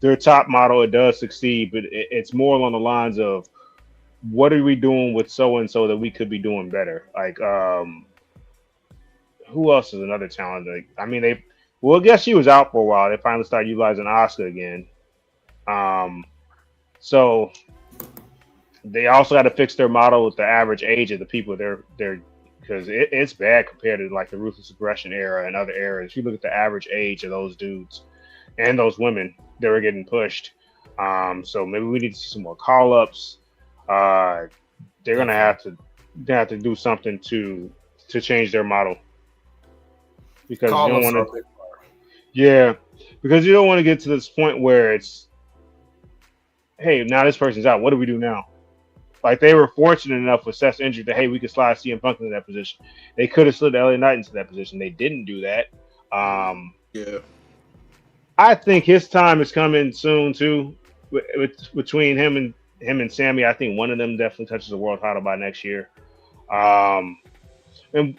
their top model, it does succeed, but it's more along the lines of what are we doing with so-and-so that we could be doing better? Like, who else is another talent? Like, I mean, I guess she was out for a while. They finally started utilizing Asuka again. So they also got to fix their model with the average age of the people they're because it's bad compared to like the Ruthless Aggression era and other eras. If you look at the average age of those dudes and those women, they were getting pushed. So maybe we need to see some more call-ups. They're gonna have to do something to change their model because you don't want to. Yeah, because you don't want to get to this point where it's, hey, now this person's out. What do we do now? Like they were fortunate enough with Seth's injury that, hey, we could slide CM Punk into that position. They could have slid LA Knight into that position. They didn't do that. I think his time is coming soon too. Between him and Sammy, I think one of them definitely touches the world title by next year. And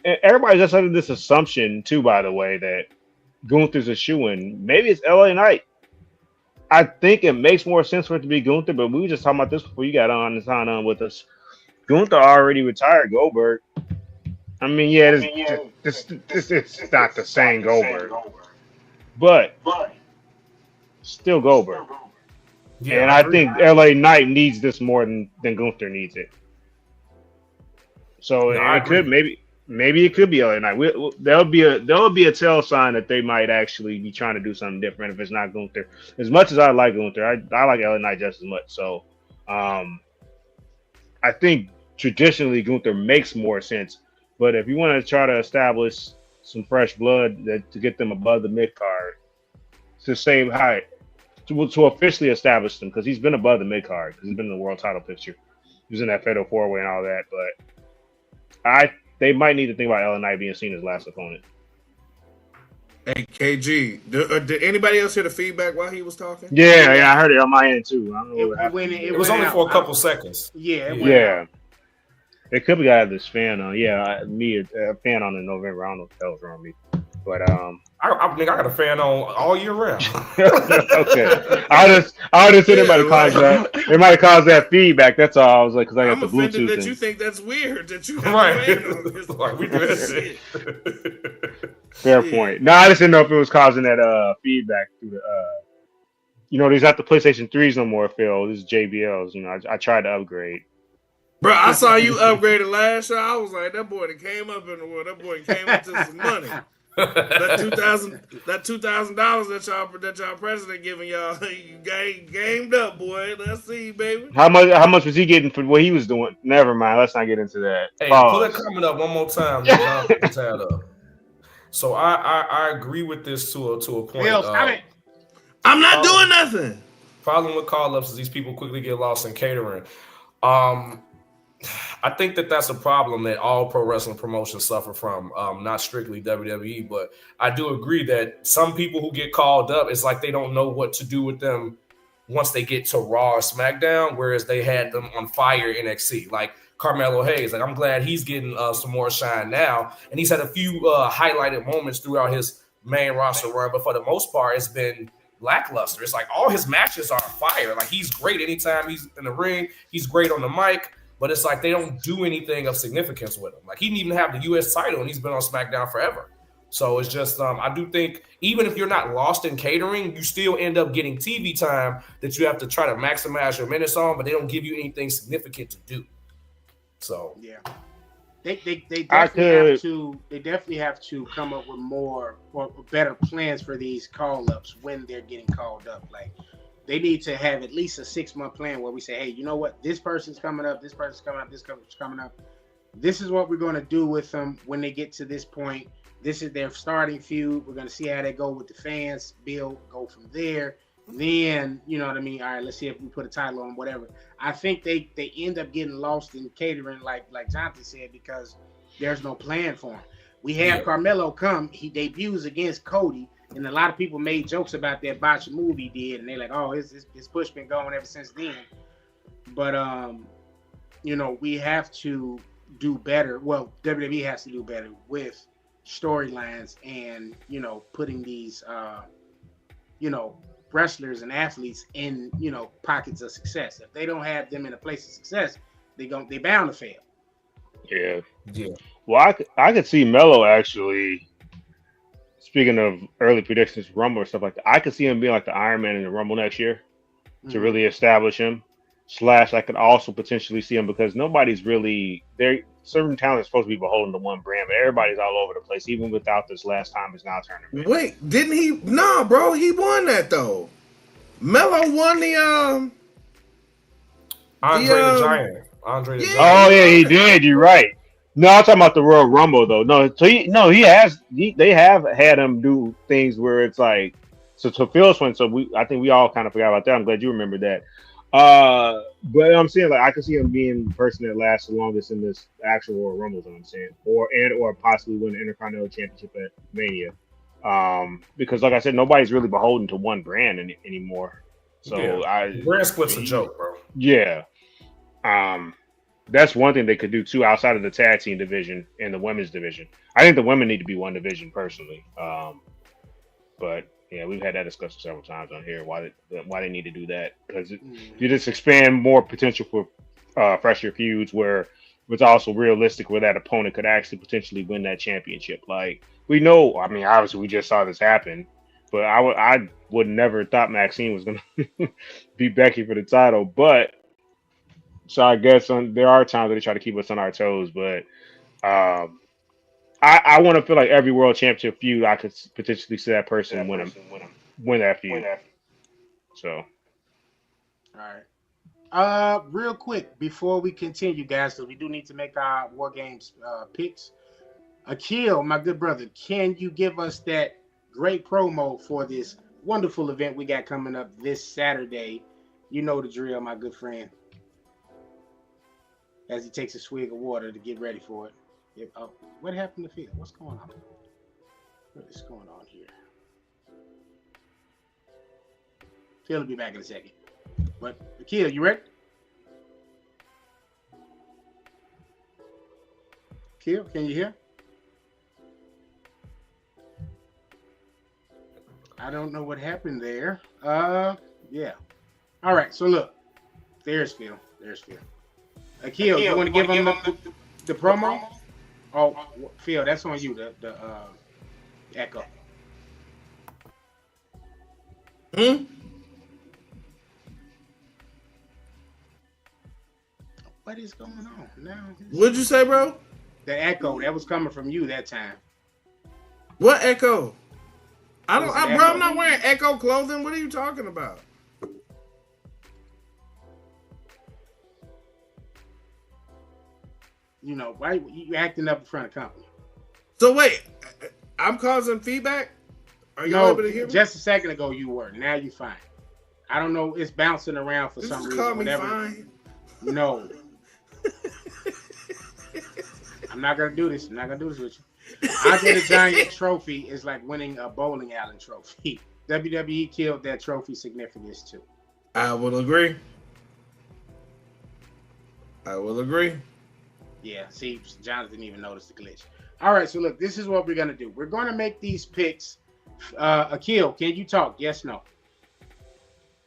everybody's just under this assumption too, by the way, that Gunther's a shoo-in. Maybe it's LA Knight. I think it makes more sense for it to be Gunther, but we were just talking about this before you got on and signed on with us. Gunther already retired Goldberg. I mean, it's not the same Goldberg, but still Goldberg. Yeah, and I think LA Knight needs this more than Gunther needs it. So it could maybe it could be LA Knight. There'll be a tell sign that they might actually be trying to do something different if it's not Gunther. As much as I like Gunther, I like LA Knight just as much. So I think traditionally Gunther makes more sense. But if you want to try to establish some fresh blood to get them above the mid card, to save height, to officially establish them, because he's been above the mid card, because he's been in the world title picture. He was in that Fatal 4-Way and all that. But they might need to think about LA Knight being seen as last opponent. Hey, KG, did anybody else hear the feedback while he was talking? Yeah, I heard it on my end too. I don't know what happened. It was only for a couple seconds. Yeah. It could be got this fan on. Yeah, a fan on in November. I don't know what the hell's wrong with me. But I think I got a fan on all year round. okay. I just said it might have caused that. It might have caused that feedback. That's all. I was like, because I got I'm the offended Bluetooth that thing. you think that's weird that you have Right. a fan on this. Like, we do that shit. Fair Yeah. point. No, I just didn't know if it was causing that feedback through the these not the PlayStation 3s no more, Phil. This is JBLs. I tried to upgrade. Bro, I saw you upgraded last year. I was like, that boy that came up in the world. That boy came up to some money. That $2,000 that y'all president giving y'all, you gamed up, boy. Let's see, baby. How much was he getting for what he was doing? Never mind. Let's not get into that. Hey, Pause. pull that comment up one more time. That John put his hand up. So I agree with this to a point. Phil, stop it. I'm not doing nothing. Problem with call-ups is these people quickly get lost in catering. I think that's a problem that all pro wrestling promotions suffer from, not strictly WWE, but I do agree that some people who get called up, it's like they don't know what to do with them once they get to Raw or SmackDown, whereas they had them on fire NXT. Like Carmelo Hayes, like I'm glad he's getting some more shine now, and he's had a few highlighted moments throughout his main roster run, but for the most part, it's been lackluster. It's like all his matches are fire. Like he's great anytime he's in the ring. He's great on the mic. But it's like they don't do anything of significance with him. Like he didn't even have the U.S. title, and he's been on SmackDown forever. So it's just, I do think even if you're not lost in catering, you still end up getting TV time that you have to try to maximize your minutes on, but they don't give you anything significant to do. So yeah, they definitely have to come up with more or better plans for these call ups when they're getting called up. Like, they need to have at least a 6-month plan where we say, hey, you know what? This person's coming up. This person's coming up. This person's coming up. This is what we're going to do with them when they get to this point. This is their starting feud. We're going to see how they go with the fans. Go from there. Then, you know what I mean? All right, let's see if we put a title on whatever. I think they end up getting lost in catering, like Jonathan said, because there's no plan for him. We have Carmelo come. He debuts against Cody. And a lot of people made jokes about that botch move he did, and they're like, "Oh, his push been going ever since then." But we have to do better. Well, WWE has to do better with storylines and putting these wrestlers and athletes in pockets of success. If they don't have them in a place of success, they bound to fail. Yeah. yeah, Well, I could see Melo actually. Speaking of early predictions, Rumble or stuff like that, I could see him being like the Iron Man in the Rumble next year to really establish him. / I could also potentially see him because nobody's really there. Certain talent is supposed to be beholden to one brand, but everybody's all over the place, even without this last time is now tournament. Wait, didn't he? No, bro, he won that though. Melo won the Andre the Giant. Andre the Yeah. Giant. Oh yeah, he did. You're right. No, I'm talking about the Royal Rumble though. No, so they have had him do things where it's like, so to Phil's point. So I think we all kind of forgot about that. I'm glad you remembered that. But I'm saying like I could see him being the person that lasts the longest in this actual Royal Rumble. Is what I'm saying, or possibly win the Intercontinental Championship at Mania. Because like I said, nobody's really beholden to one brand anymore. So brand split's a joke, bro. Yeah. That's one thing they could do too outside of the tag team division and the women's division. I think the women need to be one division personally. But yeah, we've had that discussion several times on here. Why they need to do that? Because you just expand more potential for fresher feuds where it's also realistic where that opponent could actually potentially win that championship. Like we know, I mean, obviously we just saw this happen, but I would never thought Maxine was gonna beat Becky for the title, but. So I guess there are times that they try to keep us on our toes, but I want to feel like every world championship feud, I could potentially see that person win that feud. So, all right. Real quick before we continue, guys, so we do need to make our War Games picks. Akil, my good brother, can you give us that great promo for this wonderful event we got coming up this Saturday? You know the drill, my good friend. As he takes a swig of water to get ready for it. What happened to Phil? What's going on? What is going on here? Phil will be back in a second. But Akil, you ready? Akil, can you hear? I don't know what happened there. Yeah. All right. So look, there's Phil. Akil, you want to give him the promo? Oh, Phil, that's on you. The echo. What is going on now? What'd you say, bro? The echo that was coming from you that time. What echo? I'm Echo. not wearing echo clothing. What are you talking about? You know, why you acting up in front of company? So wait, I'm causing feedback? Are you able to hear me? Just a second ago you were. Now you fine. I don't know. It's bouncing around for some reason. Call me Whatever. fine. No. I'm not gonna do this. With you. Andre the Giant trophy is like winning a bowling alley trophy. WWE killed that trophy significance too. I will agree. Yeah, see, Jonathan didn't even notice the glitch. All right, so look, this is what we're gonna do. We're gonna make these picks. Akil, can you talk? Yes, no.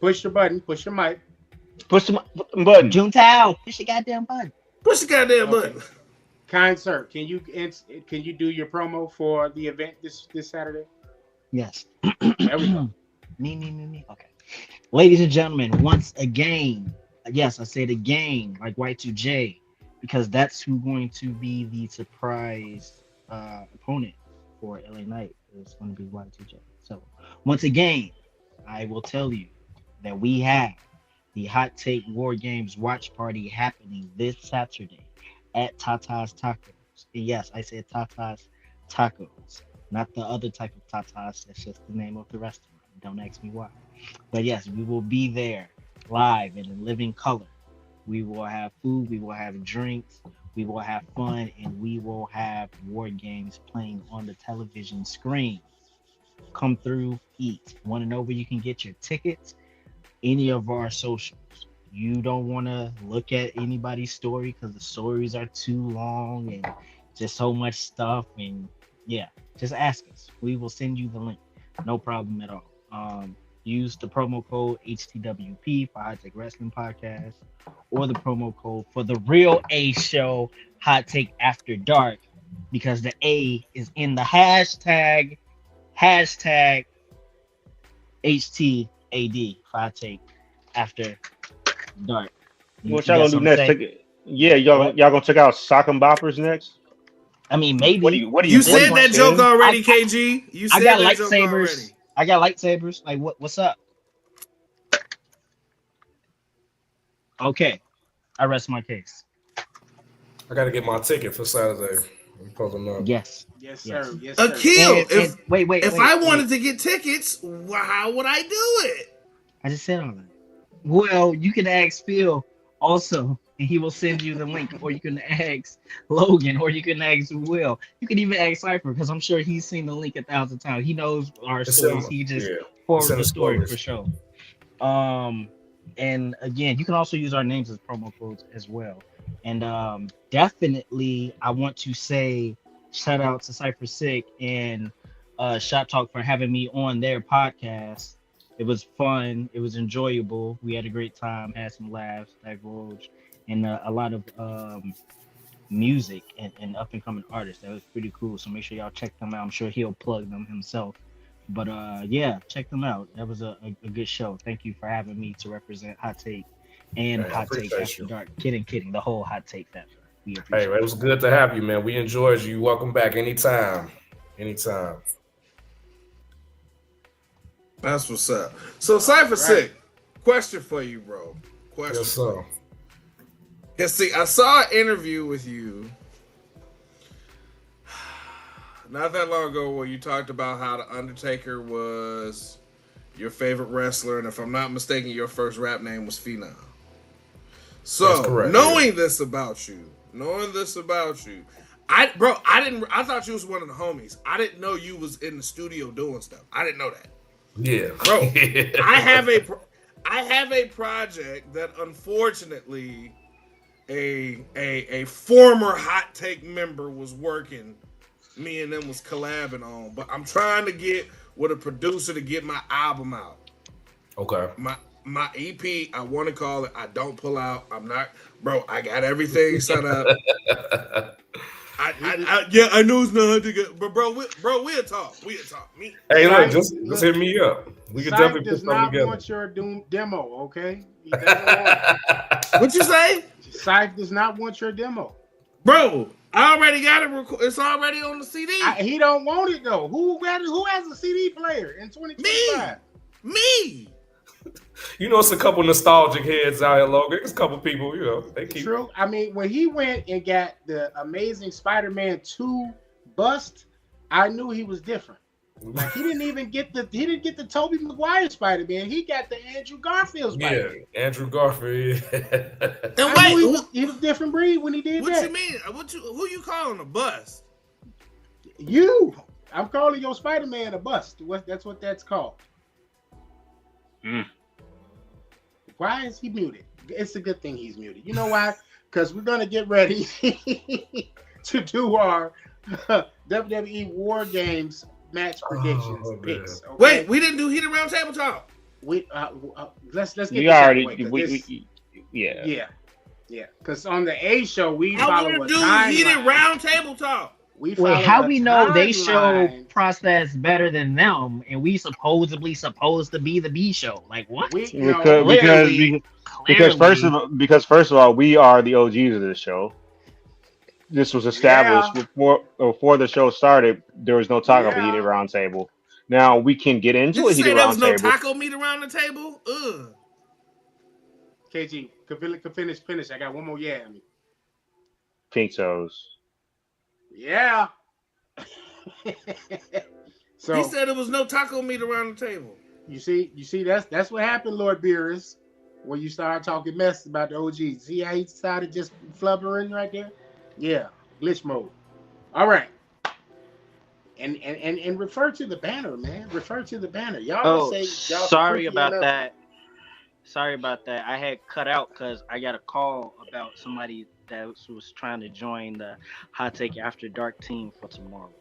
Push your button. Push your mic. Push the button. Juntao, push the goddamn button. Push the goddamn button. Kind sir, can you do your promo for the event this Saturday? Yes. There we go. Me. Okay. Ladies and gentlemen, once again, yes, I said again, like Y2J, because that's who's going to be the surprise opponent for LA Knight. It's going to be Y2J. So once again, I will tell you that we have the Hot Take War Games watch party happening this Saturday at Tata's Tacos. And yes, I said Tata's Tacos, not the other type of Tata's. That's just the name of the restaurant. Don't ask me why. But yes, we will be there live and in living color. We will have food, we will have drinks, we will have fun, and we will have war games playing on the television screen. Come through, eat. Want to know where you can get your tickets? Any of our socials. You don't want to look at anybody's story because the stories are too long and just so much stuff. And yeah, just ask us. We will send you the link. No problem at all. Use the promo code HTWP for Hot Take Wrestling Podcast, or the promo code for the real A show, Hot Take After Dark, because the A is in the hashtag HTAD, Hot Take After Dark. What y'all gonna do next? Y'all gonna check out Sock and Boppers next? I mean, maybe. What do you said that joke already, KG. You said that joke lightsabers already. I got lightsabers. Like, what's up? Okay, I rest my case. I got to get my ticket for Saturday. I'm pulling up. Yes, sir. Yes, sir. Akil, if I wanted to get tickets, how would I do it? I just said all that. Well, you can ask Phil also, and he will send you the link, or you can ask Logan, or you can ask Will. You can even ask Cypher, because I'm sure he's seen the link 1,000 times. He knows our stories. He just forwarded the story for sure. And again, you can also use our names as promo codes as well. And definitely, I want to say shout out to Cypher Sick and Shot Talk for having me on their podcast. It was fun. It was enjoyable. We had a great time, had some laughs, divulged, and a lot of music and up and coming artists. That was pretty cool. So make sure y'all check them out. I'm sure he'll plug them himself. But yeah, check them out. That was a good show. Thank you for having me to represent Hot Take and Hot Take After Dark. Kidding. The whole Hot Take After. We appreciate it was good to have you, man. We enjoyed you. Welcome back anytime. That's what's up. So Cypher Sick, question for you, bro. Question. Yes, sir. Yeah, see, I saw an interview with you not that long ago where you talked about how The Undertaker was your favorite wrestler, and if I'm not mistaken, your first rap name was Phenom. So, knowing this about you, I thought you was one of the homies. I didn't know you was in the studio doing stuff. I didn't know that. Yeah, bro. I have a project that unfortunately a former Hot Take member was working. Me and them was collabing on, but I'm trying to get with a producer to get my album out. Okay. My EP, I want to call it I Don't Pull Out. I'm not, bro. I got everything set up. I know it's not hard to get, but bro, we'll talk. We'll talk. Hey, look, just hit me up. We can Syph definitely put does something not together. want your demo, okay? He doesn't want it. What you say? Syph does not want your demo. Bro, I already got it. It's already on the CD. He don't want it though. Who has a CD player in 2025? Me. You know, it's a couple nostalgic heads out here, Logan. It's a couple people, you know, they keep. True. I mean, when he went and got the Amazing Spider-Man 2 bust, I knew he was different. Like he didn't get the Tobey Maguire Spider-Man. He got the Andrew Garfield Spider-Man. Yeah, Andrew Garfield. And I knew wait, he was a different breed when he did what that. you mean? Who you calling a bust? You. I'm calling your Spider-Man a bust. That's what that's called. Why is he muted? It's a good thing he's muted. You know why? Because we're gonna get ready to do our WWE War Games match predictions picks. Okay? Wait, we didn't do heated round table talk. Let's get You this out already, of the way, yeah. yeah. Because on the A show we I follow want a to do timeline. heated round table talk. Wait, how we know they show timeline. process better than them, and we supposed to be the B show? Like what? Because first of all, we are the OGs of this show. This was established before the show started. There was no talk of a heated round table. Now we can get into a heated round table. There was no taco meat around the table. Ugh. KG, could finish. I got one more. Yeah, I mean. Pink toes. Yeah. So he said there was no taco meat around the table. You see, that's what happened, Lord Beerus, when you start talking mess about the OG. See how he decided just flubbering right there? Yeah, glitch mode. All right. And refer to the banner, man. Refer to the banner. Y'all say y'all sorry about that. Sorry about that. I had cut out because I got a call about somebody that was trying to join the Hot Take After Dark team for tomorrow.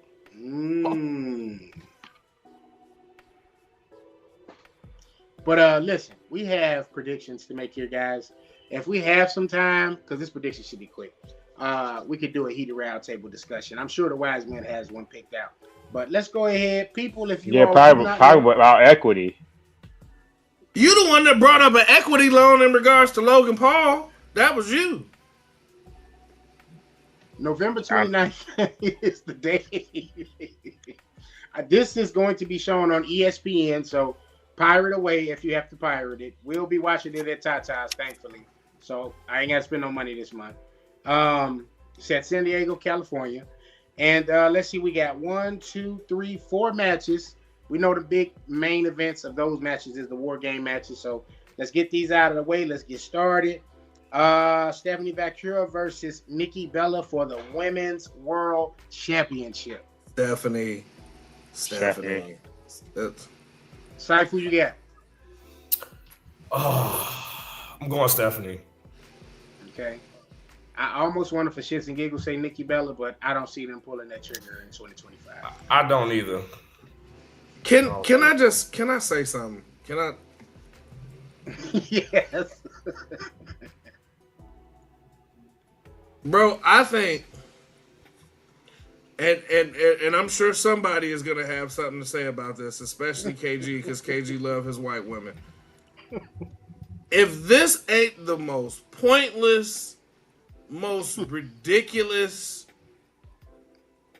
But listen, we have predictions to make here, guys. If we have some time, because this prediction should be quick, we could do a heated round table discussion. I'm sure the Wise Man has one picked out. But let's go ahead, people. If you probably about equity. You the one that brought up an equity loan in regards to Logan Paul. That was you. November 29th is the day. This is going to be shown on ESPN, so pirate away if you have to pirate it. We'll be watching it at Tata's, thankfully. So I ain't got to spend no money this month. It's at San Diego, California. And let's see, we got 4 matches. We know the big main events of those matches is the War Game matches. So let's get these out of the way. Let's get started. Stephanie Bakura versus Nikki Bella for the Women's World Championship. Stephanie. Syph, who you got? I'm going Stephanie. Okay. I almost wanted for shits and giggles say Nikki Bella, but I don't see them pulling that trigger in 2025. I don't either. Can I say something? Can I? Yes. Bro, I think, and I'm sure somebody is gonna have something to say about this, especially KG, because KG love his white women. If this ain't the most pointless, most ridiculous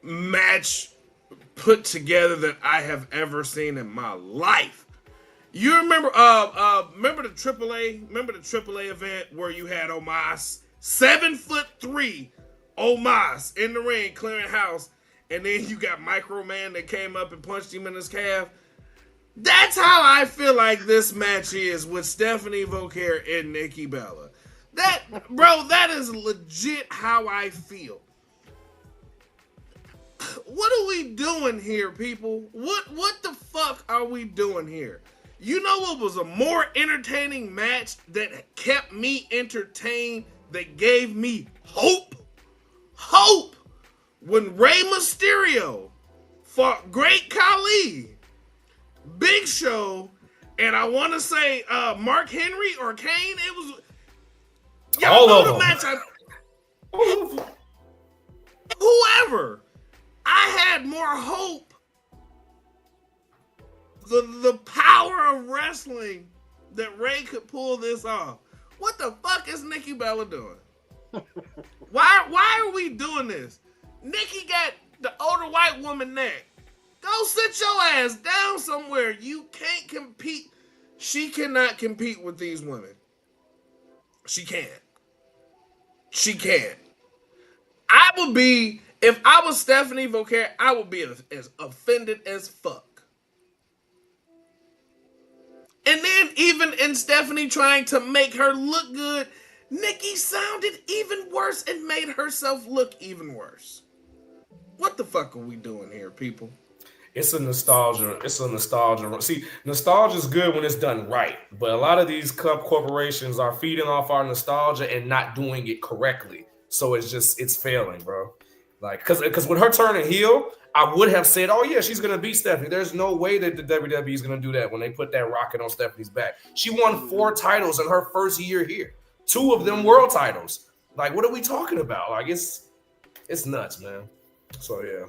match put together that I have ever seen in my life. You remember the AAA event where you had Omos, 7'3" Omos in the ring clearing house, and then you got Micro Man that came up and punched him in his calf. That's how I feel like this match is with Stephanie Vauquer and Nikki Bella. That is legit how I feel. What are we doing here, people? What the fuck are we doing here? You know what was a more entertaining match that kept me entertained, that gave me hope? Hope! When Rey Mysterio fought Great Khali. Big Show, and I want to say Mark Henry or Kane. It was y'all All know of the them. match. Whoever, I had more hope. The power of wrestling that Ray could pull this off. What the fuck is Nikki Bella doing? Why are we doing this? Nikki got the older white woman neck. Go sit your ass down somewhere. You can't compete. She cannot compete with these women. She can't. She can't. I would be, if I was Stephanie Vauquer, I would be as offended as fuck. And then even in Stephanie trying to make her look good, Nikki sounded even worse and made herself look even worse. What the fuck are we doing here, people? It's a nostalgia. See, nostalgia is good when it's done right, but a lot of these corporations are feeding off our nostalgia and not doing it correctly. So it's failing, bro. Like, because with her turning heel, I would have said, oh yeah, she's gonna beat Stephanie. There's no way that the WWE is gonna do that when they put that rocket on Stephanie's back. She won 4 titles in her first year here, 2 of them world titles. Like, what are we talking about? Like, it's nuts, man. So yeah,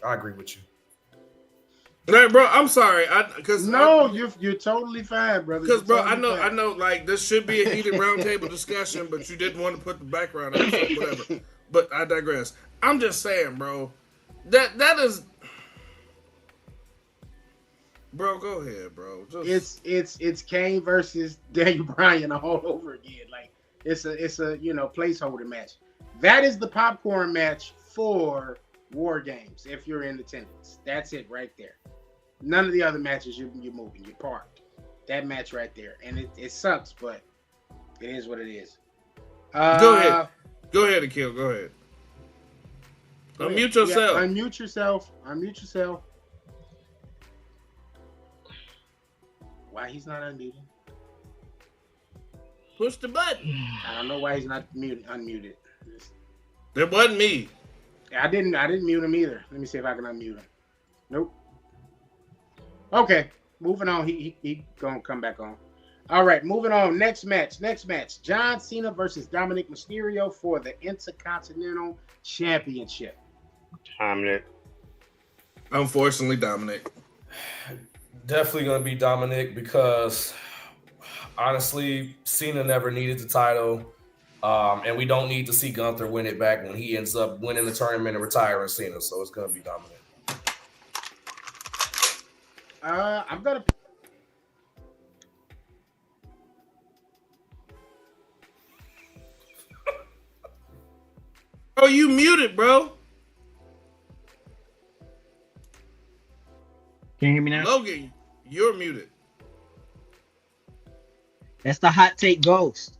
I agree with you. Like, bro, I'm sorry. You're totally fine, brother. Because, bro, I know, like, this should be a heated roundtable discussion, but you didn't want to put the background on, so whatever. But I digress. I'm just saying, bro, that is, bro. Go ahead, bro. It's Kane versus Daniel Bryan all over again. Like, it's a placeholder match. That is the popcorn match for War Games. If you're in attendance, that's it right there. None of the other matches you're moving, you're parked. That match right there, and it sucks, but it is what it is. Go ahead, Akil. Go ahead. Unmute yourself. Yeah, unmute yourself. Why he's not unmuted? Push the button. I don't know why he's not unmuted. It wasn't me. I didn't mute him either. Let me see if I can unmute him. Nope. Okay, moving on. He gonna come back on. All right, moving on. Next match. John Cena versus Dominic Mysterio for the Intercontinental Championship. Dominic. Unfortunately, Dominic. Definitely gonna be Dominic because honestly, Cena never needed the title. And we don't need to see Gunther win it back when he ends up winning the tournament and retiring Cena. So it's gonna be Dominic. I'm gonna. Oh, you muted, bro. Can you hear me now? Logan, you're muted. That's the hot take ghost.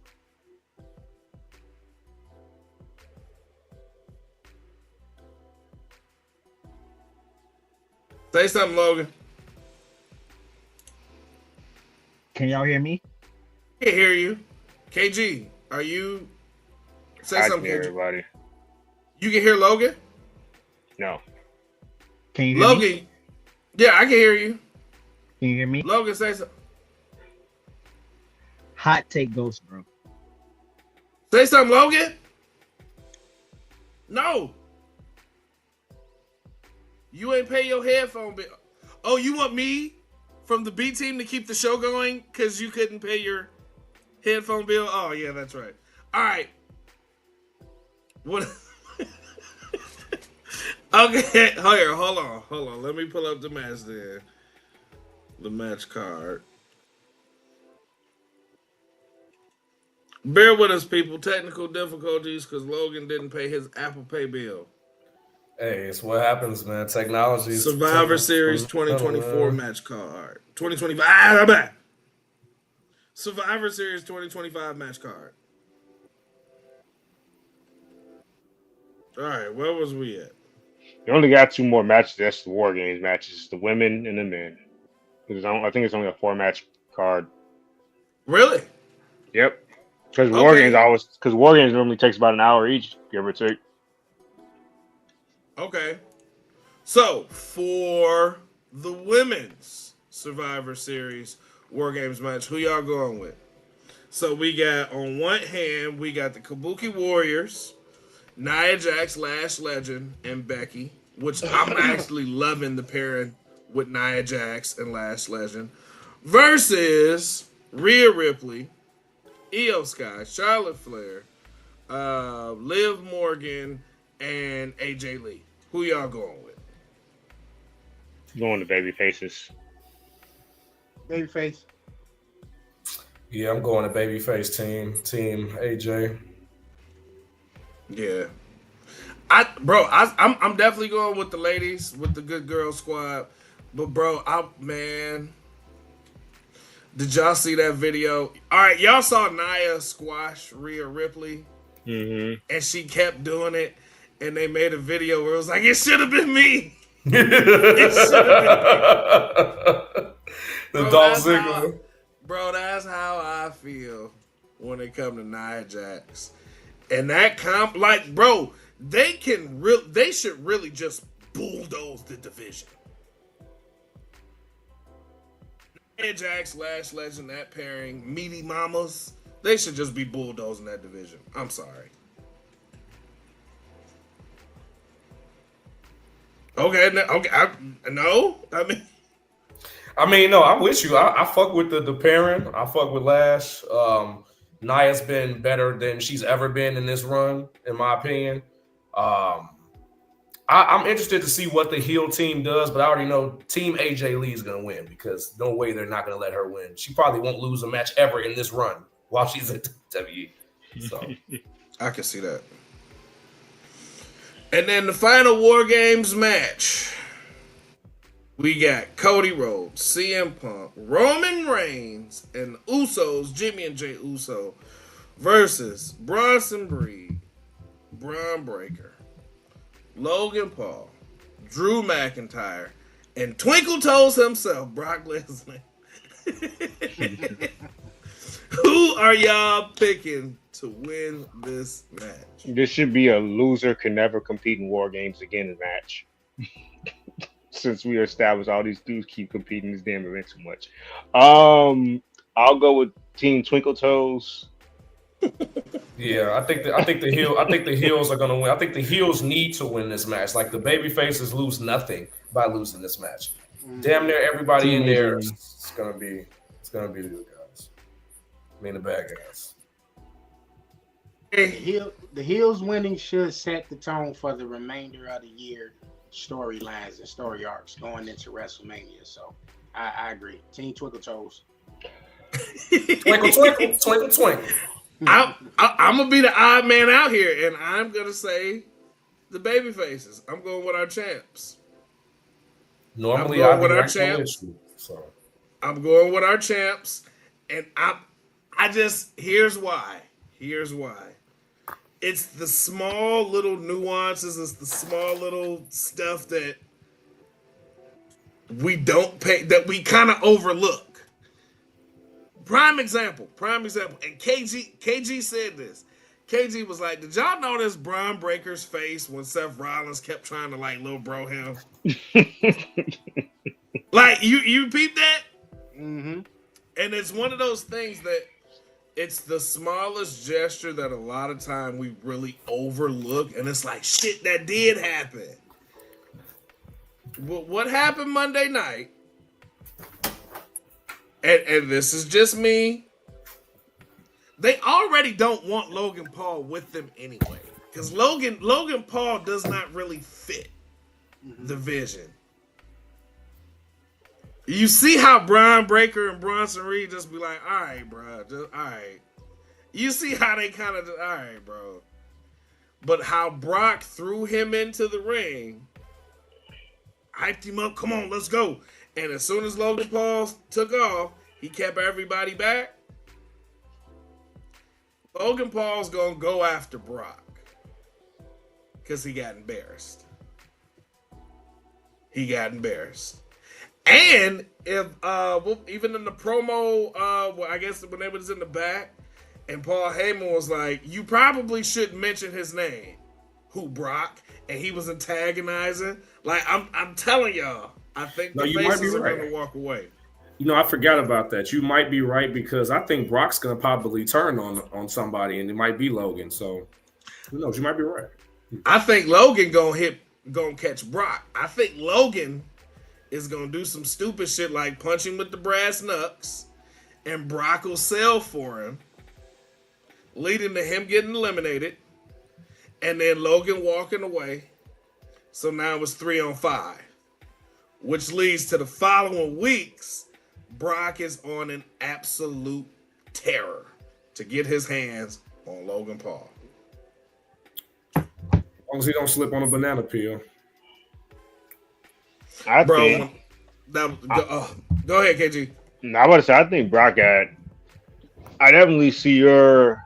Say something, Logan. Can y'all hear me? I can hear you. KG, are you? Say I something, can hear KG. everybody. You can hear Logan? No. Can you hear Logan, me? yeah, I can hear you. Can you hear me? Logan, say something. Hot take ghost, bro. Say something, Logan. No. You ain't pay your headphone bill. Oh, you want me from the B team to keep the show going because you couldn't pay your headphone bill? Oh, yeah, that's right. All right. What? Okay, hold on. Let me pull up the match then. The match card. Bear with us, people. Technical difficulties because Logan didn't pay his Apple Pay bill. Hey, it's what happens, man. Technology. Survivor Series 2024 match card. 2025. Survivor Series 2025 match card. All right, where was we at? You only got 2 more matches. That's the War Games matches, the women and the men. I think it's only a 4-match card. Really? Yep. Because Okay. War Games normally takes about an hour each, give or take. Okay. So, for the women's Survivor Series War Games match. Who y'all going with? So we got, on one hand, we got the Kabuki Warriors, Nia Jax, Lash Legend, and Becky, which I'm actually loving the pairing with Nia Jax and Lash Legend, versus Rhea Ripley, Io Sky, Charlotte Flair, Liv Morgan, and AJ Lee. Who y'all going with? Going to baby faces. Babyface. Yeah, I'm going to babyface team AJ. Yeah, I'm definitely going with the ladies, with the good girl squad. But bro, man, did y'all see that video? All right, y'all saw Nia squash Rhea Ripley, and she kept doing it, and they made a video where it was like, it should have been me. It should have been me. The Dolph Ziggler. Bro, that's how I feel when it comes to Nia Jax. And that bro, they should really just bulldoze the division. Nia Jax, Lash Legend, that pairing, Meaty Mamas, they should just be bulldozing that division. I'm sorry. Okay, No, I'm with you. I fuck with the pairing. I fuck with Lash. Nia's been better than she's ever been in this run, in my opinion. I'm interested to see what the heel team does, but I already know Team AJ Lee is going to win because no way they're not going to let her win. She probably won't lose a match ever in this run while she's at WWE. So I can see that. And then the final War Games match. We got Cody Rhodes, CM Punk, Roman Reigns, and Usos, Jimmy and Jay Uso, versus Bronson Reed, Braun Breaker, Logan Paul, Drew McIntyre, and Twinkle Toes himself, Brock Lesnar. Who are y'all picking to win this match? This should be a loser can never compete in War Games again match. Since we established all these dudes keep competing in this damn event too much. I'll go with Team Twinkle Toes. Yeah, I think the heels are gonna win. I think the heels need to win this match. Like the baby faces lose nothing by losing this match. Damn near everybody in there is gonna be the good guys. I mean the bad guys. The heels winning should set the tone for the remainder of the year. Storylines and story arcs going into WrestleMania. So I agree. Team Twinkle Toes. Twinkle, twinkle, twinkle, twinkle. I'm gonna be the odd man out here, and I'm gonna say the baby faces. I'm going with our champs. Normally, I'm going with our champs. I'm going with our champs, and I just here's why. It's the small little nuances. It's the small little stuff that we don't pay, that we kind of overlook. Prime example. And KG said this. KG was like, did y'all notice Braun Breaker's face when Seth Rollins kept trying to like little bro him? Like, you peeped that? Mm-hmm. And it's one of those things that it's the smallest gesture that a lot of time we really overlook, and it's like, shit, that did happen. What happened Monday night, and this is just me, they already don't want Logan Paul with them anyway, because Logan Paul does not really fit the vision. You see how Braun Breaker and Bronson Reed just be like, all right, bro, all right. You see how they kind of, all right, bro. But how Brock threw him into the ring, hyped him up, come on, let's go. And as soon as Logan Paul took off, he kept everybody back. Logan Paul's going to go after Brock because he got embarrassed. And if even in the promo, I guess when they was in the back, and Paul Heyman was like, "You probably shouldn't mention his name, who Brock," and he was antagonizing. Like I'm telling y'all, I think the faces are going to walk away. I forgot about that. You might be right because I think Brock's gonna probably turn on somebody, and it might be Logan. So who knows? You might be right. I think Logan gonna catch Brock. I think Logan is gonna do some stupid shit like punch him with the brass knucks, and Brock will sell for him, leading to him getting eliminated, and then Logan walking away. So now it's 3-on-5, which leads to the following weeks. Brock is on an absolute terror to get his hands on Logan Paul. As long as he don't slip on a banana peel. Go ahead, KG. No, I was about to say, I think Brock I definitely see your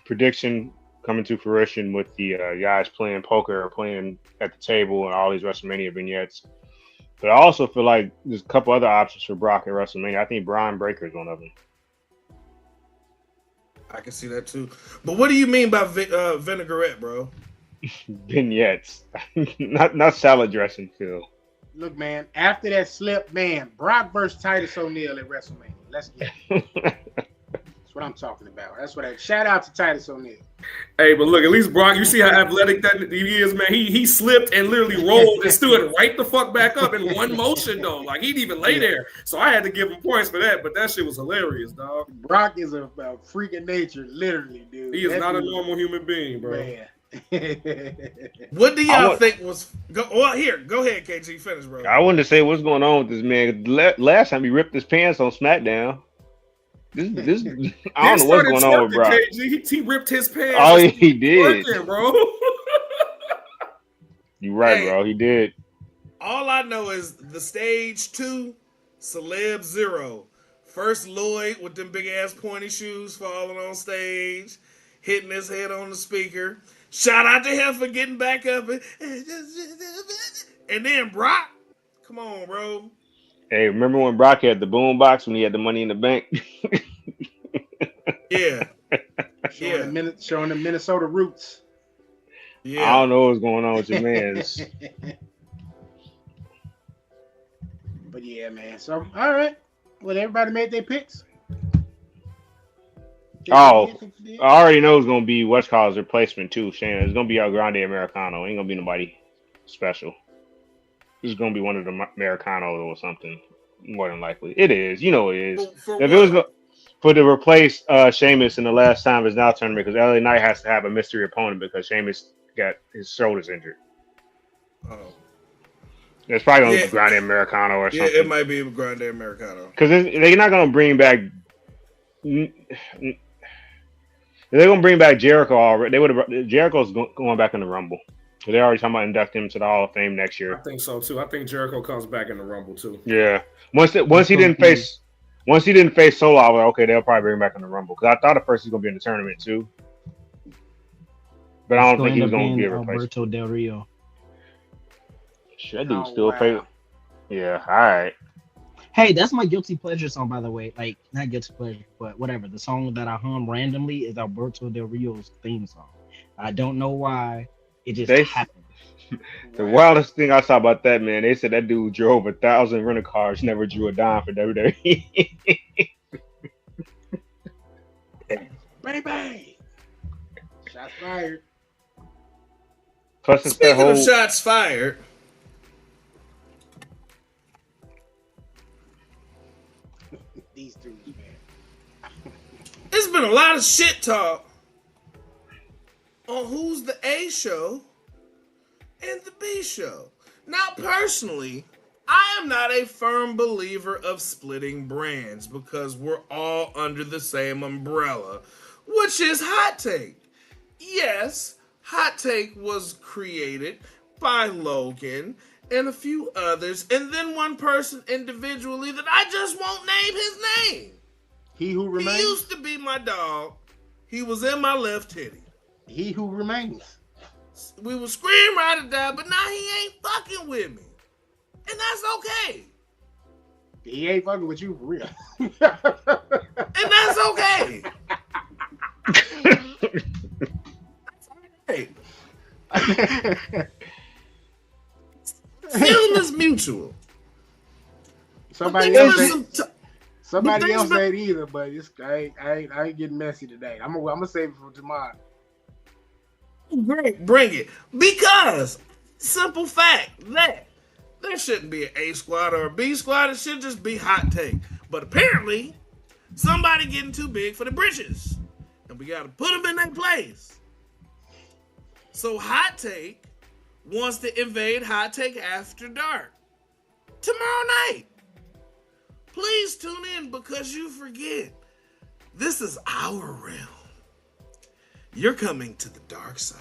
prediction coming to fruition with the guys playing poker or playing at the table and all these WrestleMania vignettes. But I also feel like there's a couple other options for Brock at WrestleMania. I think Brian Breaker is one of them. I can see that too. But what do you mean by vinaigrette, bro? Vignettes, not salad dressing, Phil. Look, man, after that slip, man, Brock versus Titus O'Neil at WrestleMania. Let's get it. That's what I'm talking about. Shout out to Titus O'Neil. Hey, but look, at least Brock, you see how athletic that he is, man. He slipped and literally rolled and stood right the fuck back up in one motion, though. Like, he didn't even lay there. So I had to give him points for that, but that shit was hilarious, dog. Brock is a freak of nature, literally, dude. He is not a normal human being, bro. Man. What do y'all think was go ahead, KG, finish, bro. I wanted to say what's going on with this man. Last time he ripped his pants on SmackDown. This I don't know what's going on with Brock. He ripped his pants. Oh, he did, bro. You're right, bro. He did. All I know is the stage 2, Celeb 0. First Lloyd with them big ass pointy shoes falling on stage, hitting his head on the speaker. Shout out to him for getting back up. And then Brock, come on, bro. Hey, remember when Brock had the boom box when he had the Money in the Bank? Yeah. Showing the Minnesota roots. Yeah. I don't know what's going on with your man. But yeah, man. So, all right. Well, everybody made their picks. I already know it's going to be what's called replacement too, Shane. It's going to be El Grande Americano. Ain't going to be nobody special. This is going to be one of the Americanos or something, more than likely. It is. You know it is. If it was for to replace Sheamus in the last time is now tournament, because LA Knight has to have a mystery opponent because Sheamus got his shoulders injured. Oh. It's probably going to be Grande Americano or something. Yeah, it might be Grande Americano. Because they're not going to bring back... They're going to bring back Jericho already. Jericho's going back in the Rumble. So they're already talking about inducting him to the Hall of Fame next year. I think so too. I think Jericho comes back in the Rumble too. Yeah. Once he didn't face Solo, I was like, okay, they'll probably bring him back in the Rumble. Because I thought at first he was going to be in the tournament too. But I don't think he was going to get replaced. Alberto Del Rio. That dude still pay. Yeah, all right. Hey, that's my guilty pleasure song, by the way. Like, not guilty pleasure, but whatever. The song that I hum randomly is Alberto Del Rio's theme song. I don't know why. It just happened. The wildest thing I saw about that, man, they said that dude drove 1,000 rental cars, never drew a dime for WWE. Bang, bang. Shots fired. Plus, speaking of shots fired, these dudes, man. There's been a lot of shit talk on who's the A show and the B show. Now, personally, I am not a firm believer of splitting brands because we're all under the same umbrella, which is Hot Take. Yes, Hot Take was created by Logan and a few others, and then one person individually that I just won't name his name. He who remains. He used to be my dog. He was in my left titty. He who remains. We would scream right or die, but now he ain't fucking with me. And that's okay. He ain't fucking with you for real. And that's okay. Feeling is mutual. Somebody But else there's ain't, some somebody there's else been- ain't either, but it's, I ain't getting messy today. I'm gonna save it for tomorrow. Bring it. Because, simple fact that there shouldn't be an A squad or a B squad. It should just be Hot Take. But apparently, somebody getting too big for the britches. And we got to put them in their place. So Hot Take wants to invade Hot Take After Dark tomorrow night. Please tune in because you forget. This is our realm. You're coming to the dark side.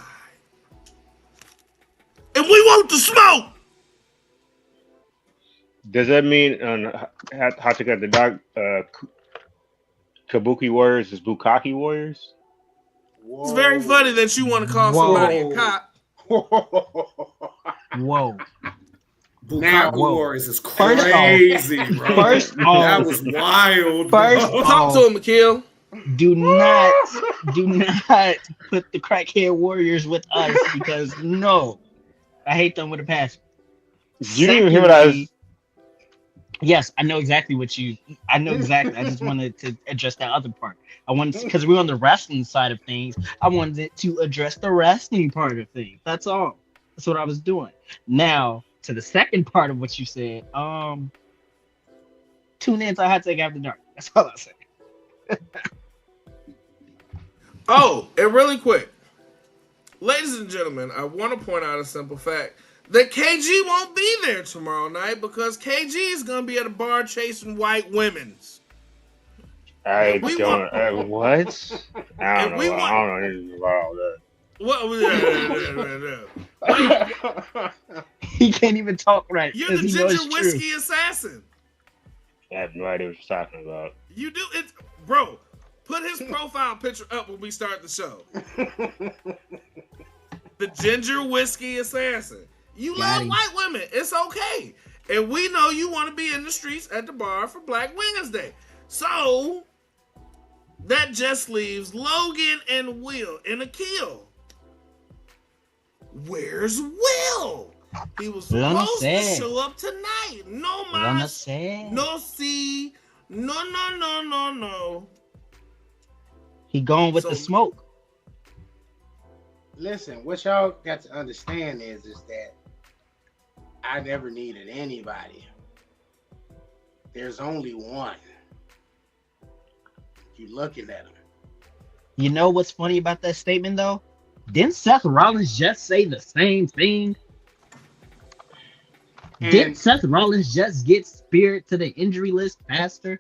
And we want the smoke! Does that mean Hot Take After Dark Kabuki Warriors is Bukkake Warriors? It's very funny that you want to call somebody a cop. Whoa. Now- Bukkake Warriors is First off- crazy, bro. First that off- was wild. First bro. Talk to him, Akil. Do not put the crackhead warriors with us because no, I hate them with a passion. You didn't even hear what I was. Secondly, yes, I know exactly what you. I know exactly. I just wanted to address that other part. I wanted because we're on the wrestling side of things. I wanted it to address the wrestling part of things. That's all. That's what I was doing. Now to the second part of what you said. Tune in to Hot Take After Dark. That's all I say. Oh, and really quick. Ladies and gentlemen, I want to point out a simple fact that KG won't be there tomorrow night because KG is going to be at a bar chasing white womenens. I We don't. want- What? I don't And we know. want- I don't know anything about all that. What? He can't even talk right. You're 'cause the he knows ginger it's true. whiskey assassin. I have no idea what you're talking about. You do it, bro. Put his profile picture up when we start the show. The ginger whiskey assassin. You Got love him. white women. It's okay. And we know you want to be in the streets at the bar for Black Wednesday. So that just leaves Logan and Will and Akil. Where's Will? He was Well, I'm supposed to sad. show up tonight. No, Well, I'm not mas. saying. No, see. No. He going with So- the smoke. Listen, what y'all got to understand is that I never needed anybody. There's only one. You looking at him. You know what's funny about that statement though? Didn't Seth Rollins just say the same thing? Didn't And Seth Rollins just get speared to the injury list faster?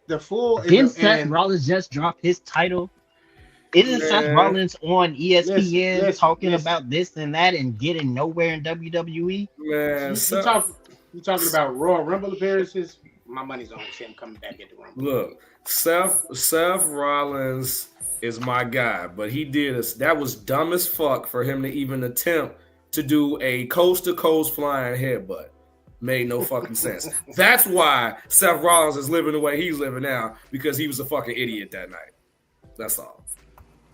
the full Didn't Seth and Rollins just drop his title? Isn't Seth Man. Rollins on ESPN Listen, talking listen. about this and that and getting nowhere in WWE? Man, you talking about Royal Rumble appearances? My money's on him coming back at the Rumble. look, Seth Rollins is my guy, but he did us. That was dumb as fuck for him to even attempt to do a coast to coast flying headbutt. Made no fucking sense. That's why Seth Rollins is living the way he's living now, because he was a fucking idiot that night. That's all.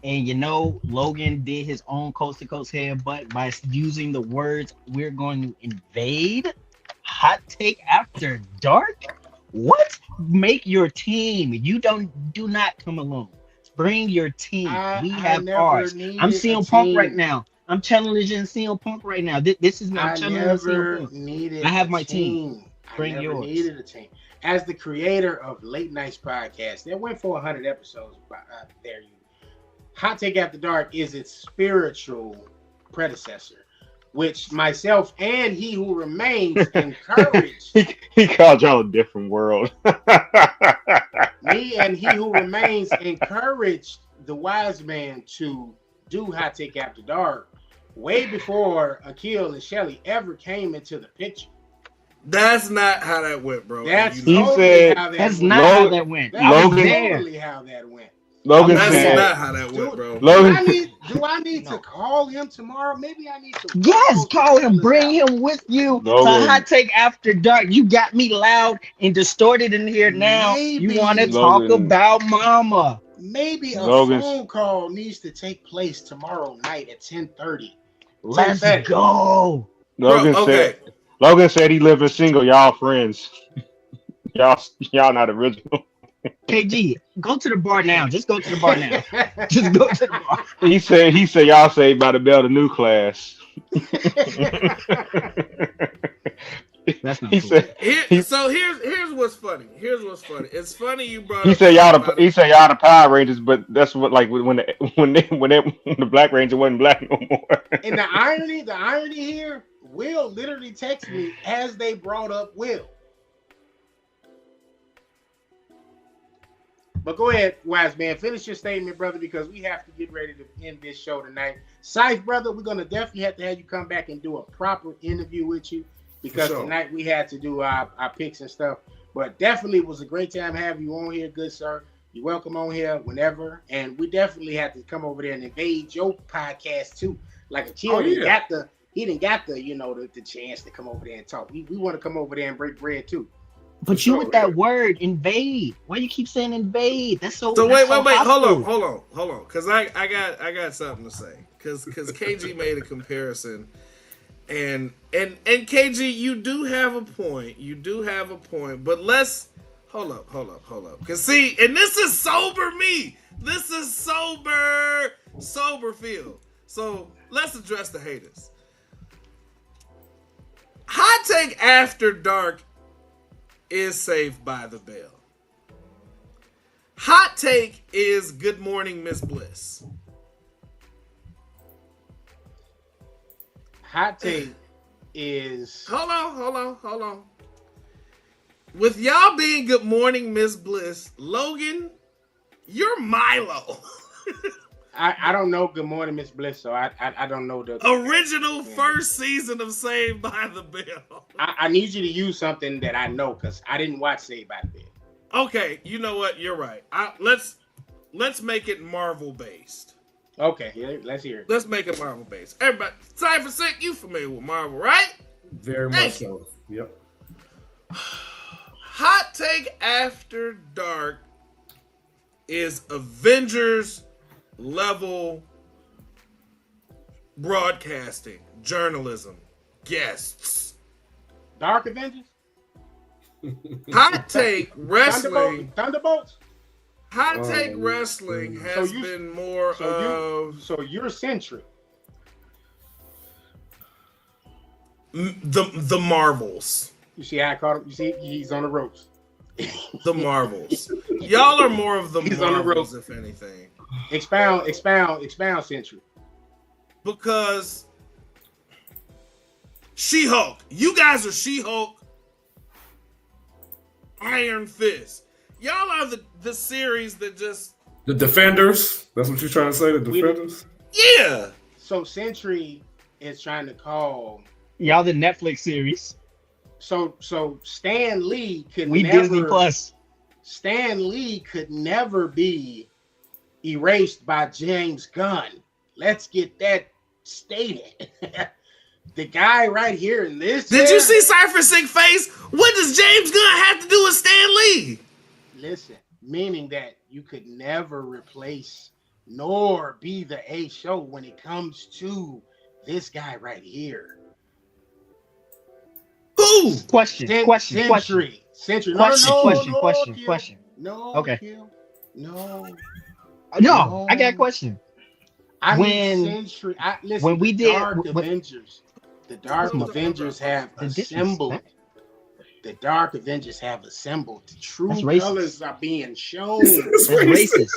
And you know, Logan did his own coast to coast headbutt by using the words, "We're going to invade Hot Take After Dark." What? Make your team. You do not come alone. Bring your team. We have never ours. needed I'm a CM Punk team. right now. I'm challenging CM Punk right now. This is I I'm challenging CM never Punk. needed. I have a my team. Bring I never yours. needed a team. As the creator of Late Nights Podcast, that went for 100 episodes. There, you. Hot Take After Dark is its spiritual predecessor, which myself and He Who Remains encouraged. He called y'all a different world. Me and He Who Remains encouraged the Wise Man to do Hot Take After Dark way before Akil and Shelly ever came into the picture. That's not how that went, bro. That's You know. He totally said- how that That's went. not how Logan- that went. That's I was Logan- there. totally how that went. Logan That's said, not how that went, bro. Logan, Do I need to call him tomorrow? Maybe I need to. Yes, call him. Bring him with you to Logan. Hot Take After Dark. You got me loud and distorted in here now. Maybe. You want to talk Logan. about Mama? Maybe a Logan. phone call needs to take place tomorrow night at 10:30. Let's 10:30. go. Logan Bro, okay. said, Logan said he living single. Y'all friends. Y'all not original. KG, go to the bar now. Just go to the bar now. Just go to the bar. He said y'all saved by the bell the new class. That's not He cool. said So here's what's funny. It's funny you brought. he up said y'all about the Power Rangers, but that's what like when the Black Ranger wasn't black no more. And the irony here, Will literally texted me as they brought up Will. But go ahead, Wise Man, finish your statement, brother, because we have to get ready to end this show tonight. Scythe, brother, we're gonna definitely have to have you come back and do a proper interview with you because tonight we had to do our picks and stuff. But definitely was a great time having you on here, good sir. You're welcome on here whenever, and we definitely have to come over there and invade your podcast too. Like a chill, he didn't got the the chance to come over there and talk. We want to come over there and break bread too. But you with that word invade. Why you keep saying invade? That's so. So that's wait, so hold hostile. on, because I got something to say. Because KG made a comparison, and KG, you do have a point. But let's hold up. Because see, and this is sober me. This is sober feel. So let's address the haters. Hot take after dark is Saved by the Bell. Hot take is Good Morning Miss Bliss. Hot take is Hold on. With y'all being Good Morning Miss Bliss, Logan, you're Milo. I don't know Good Morning Miss Bliss, so I don't know the Original first season of Saved by the Bell. I need you to use something that I know because I didn't watch Saved by the Bell. Okay, you know what? You're right. Let's make it Marvel based. Okay, let's hear it. Let's make it Marvel based. Everybody, Cypher Sick, you familiar with Marvel, right? Very much so. Yep. Hot take after dark is Avengers level broadcasting, journalism, guests. Dark Avengers? Hot take wrestling. Thunderbolts? Hot take wrestling has been more of. So you're Sentry. The Marvels. You see how I caught him? You see he's on the ropes. The Marvels. Y'all are more of the He's on the Marvels, if anything. Expound, Sentry. Because She-Hulk. You guys are She-Hulk. Iron Fist. Y'all are the series that just... The Defenders. That's what you're trying to say, the Defenders? Yeah. So Sentry is trying to call... Y'all the Netflix series. So Stan Lee could We never... Disney Plus. Stan Lee could never be erased by James Gunn. Let's get that stated. The guy right here in this. Did you see Cypher Sick face? What does James Gunn have to do with Stan Lee? Listen, meaning that you could never replace nor be the A show when it comes to this guy right here. Who? Question. Sentry. Question. No. Okay. Kill. No. No, I got a question. Listen, when we did Avengers, the Dark Avengers have assembled. The Dark Avengers have assembled. The true colors are being shown. That's racist.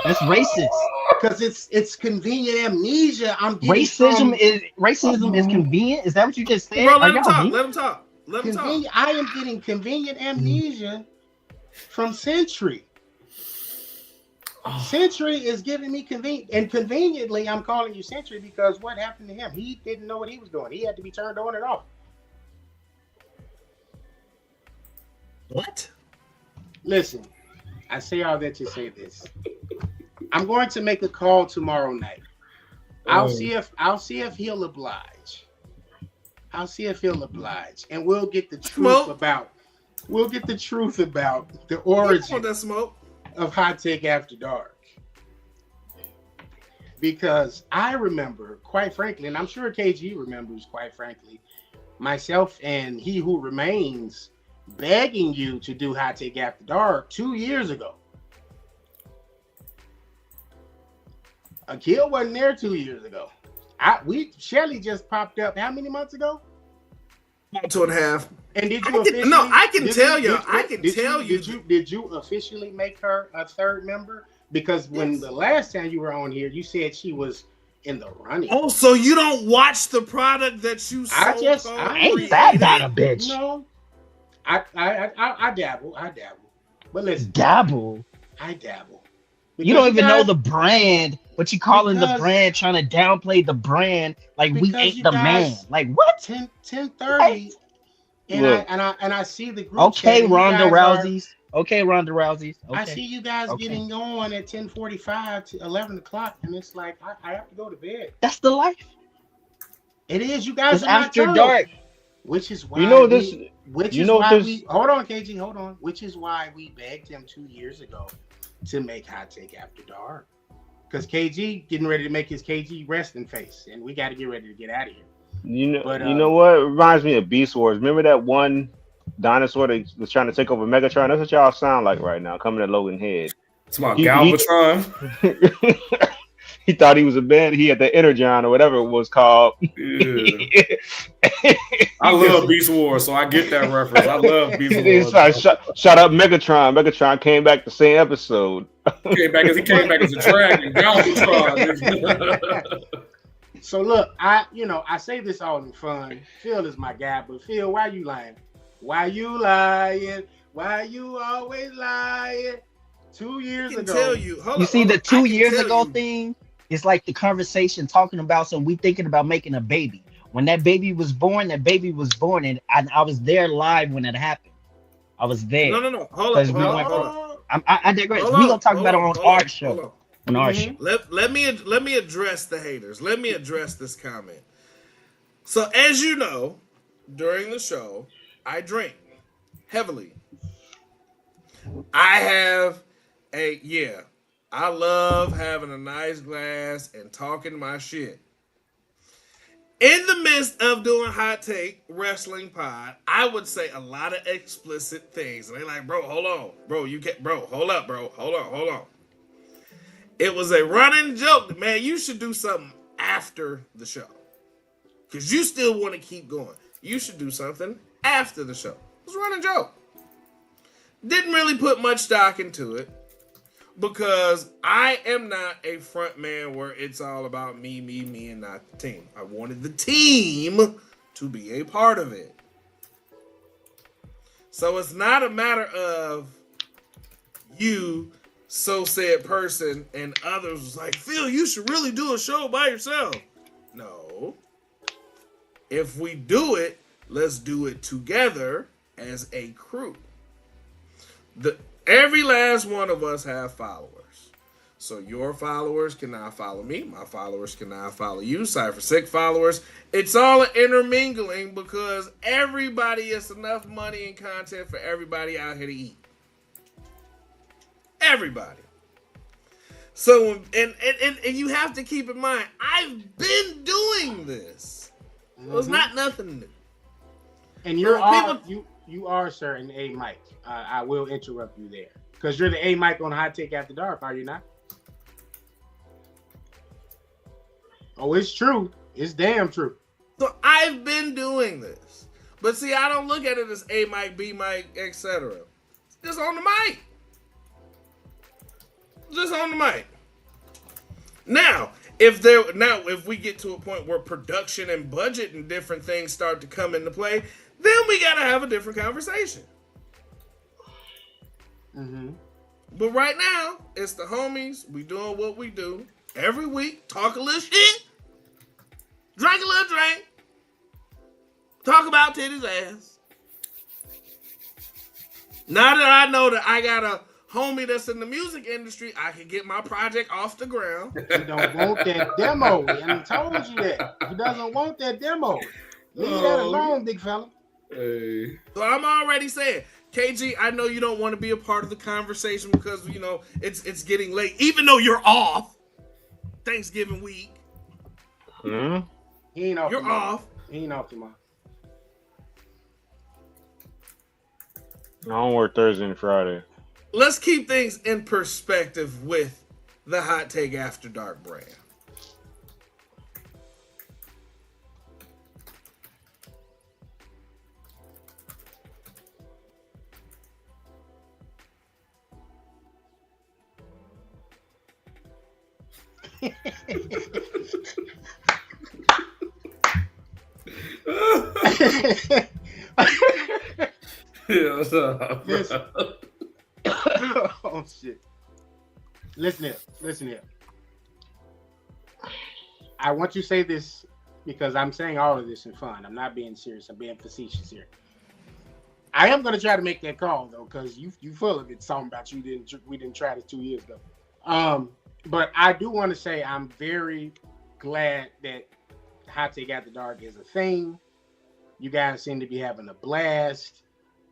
That's racist. Because it's convenient amnesia. Racism is convenient. Is that what you just said? Bro, let him talk. I am getting convenient amnesia from Sentry. Sentry is giving me conveniently I'm calling you Sentry because what happened to him? He didn't know what he was doing. He had to be turned on and off. What? Listen, I say all that to say this. I'm going to make a call tomorrow night. I'll see if he'll oblige. And we'll get the truth about the origin that smoke of Hot Take After Dark. Because I remember, quite frankly, and I'm sure KG remembers, quite frankly, myself and He Who Remains begging you to do Hot Take After Dark 2 years ago. Akil wasn't there 2 years ago. Shelly just popped up how many months ago? 2.5. And did you officially? I can tell you. Did you officially make her a third member? Because when the last time you were on here, you said she was in the running. Oh, so you don't watch the product that you I ain't that bad a bitch. No, I dabble. But listen, dabble. I dabble. You don't even know the brand, but you calling the brand, trying to downplay the brand like we ain't the man. Like what? 10:30. And I see the group. Okay, Ronda Rousey's. Okay. I see you guys getting on at 10:45 to 11 o'clock, and it's like I have to go to bed. That's the life. It is. You guys it's are after not dark. Which is why hold on, KG, hold on. Which is why we begged him 2 years ago to make Hot Take After Dark. Because KG getting ready to make his KG resting face, and we got to get ready to get out of here. You know what? It reminds me of Beast Wars. Remember that one dinosaur that was trying to take over Megatron? That's what y'all sound like right now, coming at Logan Head. It's my Galvatron. He thought he was a bad. He had the Energon or whatever it was called. Yeah. I love Beast Wars, so I get that reference. I love Beast Wars. Shut up, Megatron. Megatron came back the same episode. He came back as a dragon. Galvatron. So look, I say this all in fun. Phil is my guy, but Phil, why you lying? Why you lying? Why you always lying? 2 years ago. Tell you. You see the 2 years ago thing? It's like the conversation talking about we thinking about making a baby. When that baby was born, and I was there live when it happened. I was there. No. Hold on. I digress. We're gonna talk about it on our show. On our show. Let me address the haters. Let me address this comment. So as you know, during the show, I drink heavily. I love having a nice glass and talking my shit. In the midst of doing Hot Take Wrestling Pod, I would say a lot of explicit things. And they're like, bro, hold on. Bro, hold up, bro. Hold on. It was a running joke. Man, you should do something after the show. Because you still want to keep going. You should do something after the show. It was a running joke. Didn't really put much stock into it. Because I am not a front man where it's all about me, and not the team. I wanted the team to be a part of it. So it's not a matter of you, so said person, and others was like, Phil, you should really do a show by yourself. No. If we do it, let's do it together as a crew. Every last one of us have followers. So your followers cannot follow me. My followers cannot follow you. Cypher Sick followers. It's all an intermingling because everybody has enough money and content for everybody out here to eat. Everybody. So, and you have to keep in mind, I've been doing this. Mm-hmm. It's not nothing new. And you are, sir, an A mic. I will interrupt you there. Because you're the A mic on Hot Take After Dark, are you not? Oh, it's true. It's damn true. So I've been doing this. But see, I don't look at it as A mic, B mic, etc. Just on the mic. Just on the mic. Now, if we get to a point where production and budget and different things start to come into play, then we gotta have a different conversation. Mm-hmm. But right now, it's the homies. We doing what we do every week. Talk a little shit. Drink a little drink. Talk about titties ass. Now that I know that I got a homie that's in the music industry, I can get my project off the ground. He don't want that demo. And he told you that. He doesn't want that demo. Leave that alone, big fella. Hey. So I'm already saying, KG, I know you don't want to be a part of the conversation because, it's getting late. Even though you're off Thanksgiving week. Mm-hmm. He ain't off. You're off. He ain't off tomorrow. I don't work Thursday and Friday. Let's keep things in perspective with the Hot Take After Dark brand. Yeah, what's up, Listen. Oh shit. Listen here. I want you to say this because I'm saying all of this in fun. I'm not being serious. I'm being facetious here. I am going to try to make that call though, because you full of it. Something about we didn't try this 2 years ago. But I do want to say I'm very glad that Hot Take After Dark is a thing. You guys seem to be having a blast.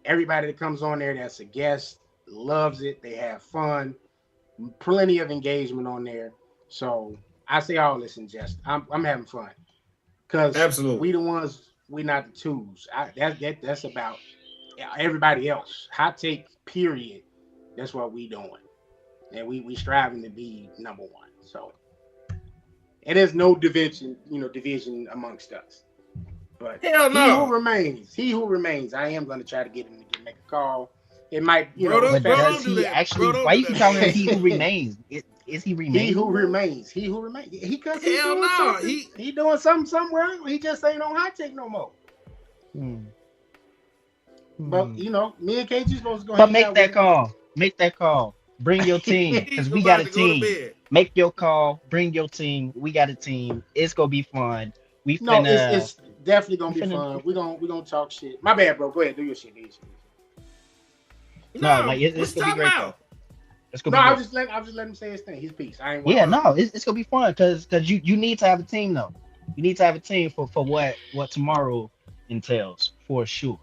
Everybody that comes on there that's a guest loves it. They have fun. Plenty of engagement on there. So I say all this in jest. I'm having fun. Because absolutely, we the ones, we not the twos. That's about everybody else. Hot Take, period. That's what we doing. And we striving to be number one. So it is no division amongst us. But hell no. He who remains. I am going to try to get him to make a call. It might, But does he actually? Why you keep calling him he who remains? Is he remaining? He who remains. He who remains. He doing no. Something. He doing something somewhere. He just ain't on Hot Take no more. But me and KG supposed to go. But make that call. Make that call. Bring your team because we got a team. Make your call. Bring your team. We got a team. It's gonna be fun. It's definitely gonna be fun. We gonna talk shit. My bad, bro. Go ahead, do your shit. It's gonna be great though. It's gonna be I'll just let him say his thing. His piece. It's gonna be fun because you need to have a team though. You need to have a team for what tomorrow entails for sure.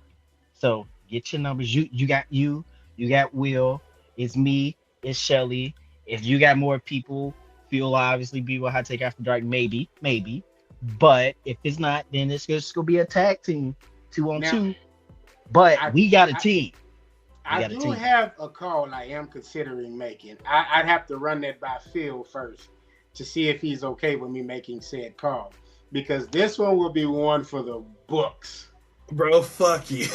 So get your numbers. You got Will. It's me. It's Shelly. If you got more people, Phil will obviously be with Hot Take After Dark. Maybe. But if it's not, then it's just gonna be a tag team, 2-on-2. But we got a team. I do have a call I am considering making. I'd have to run that by Phil first to see if he's okay with me making said call. Because this one will be one for the books. Bro, fuck you.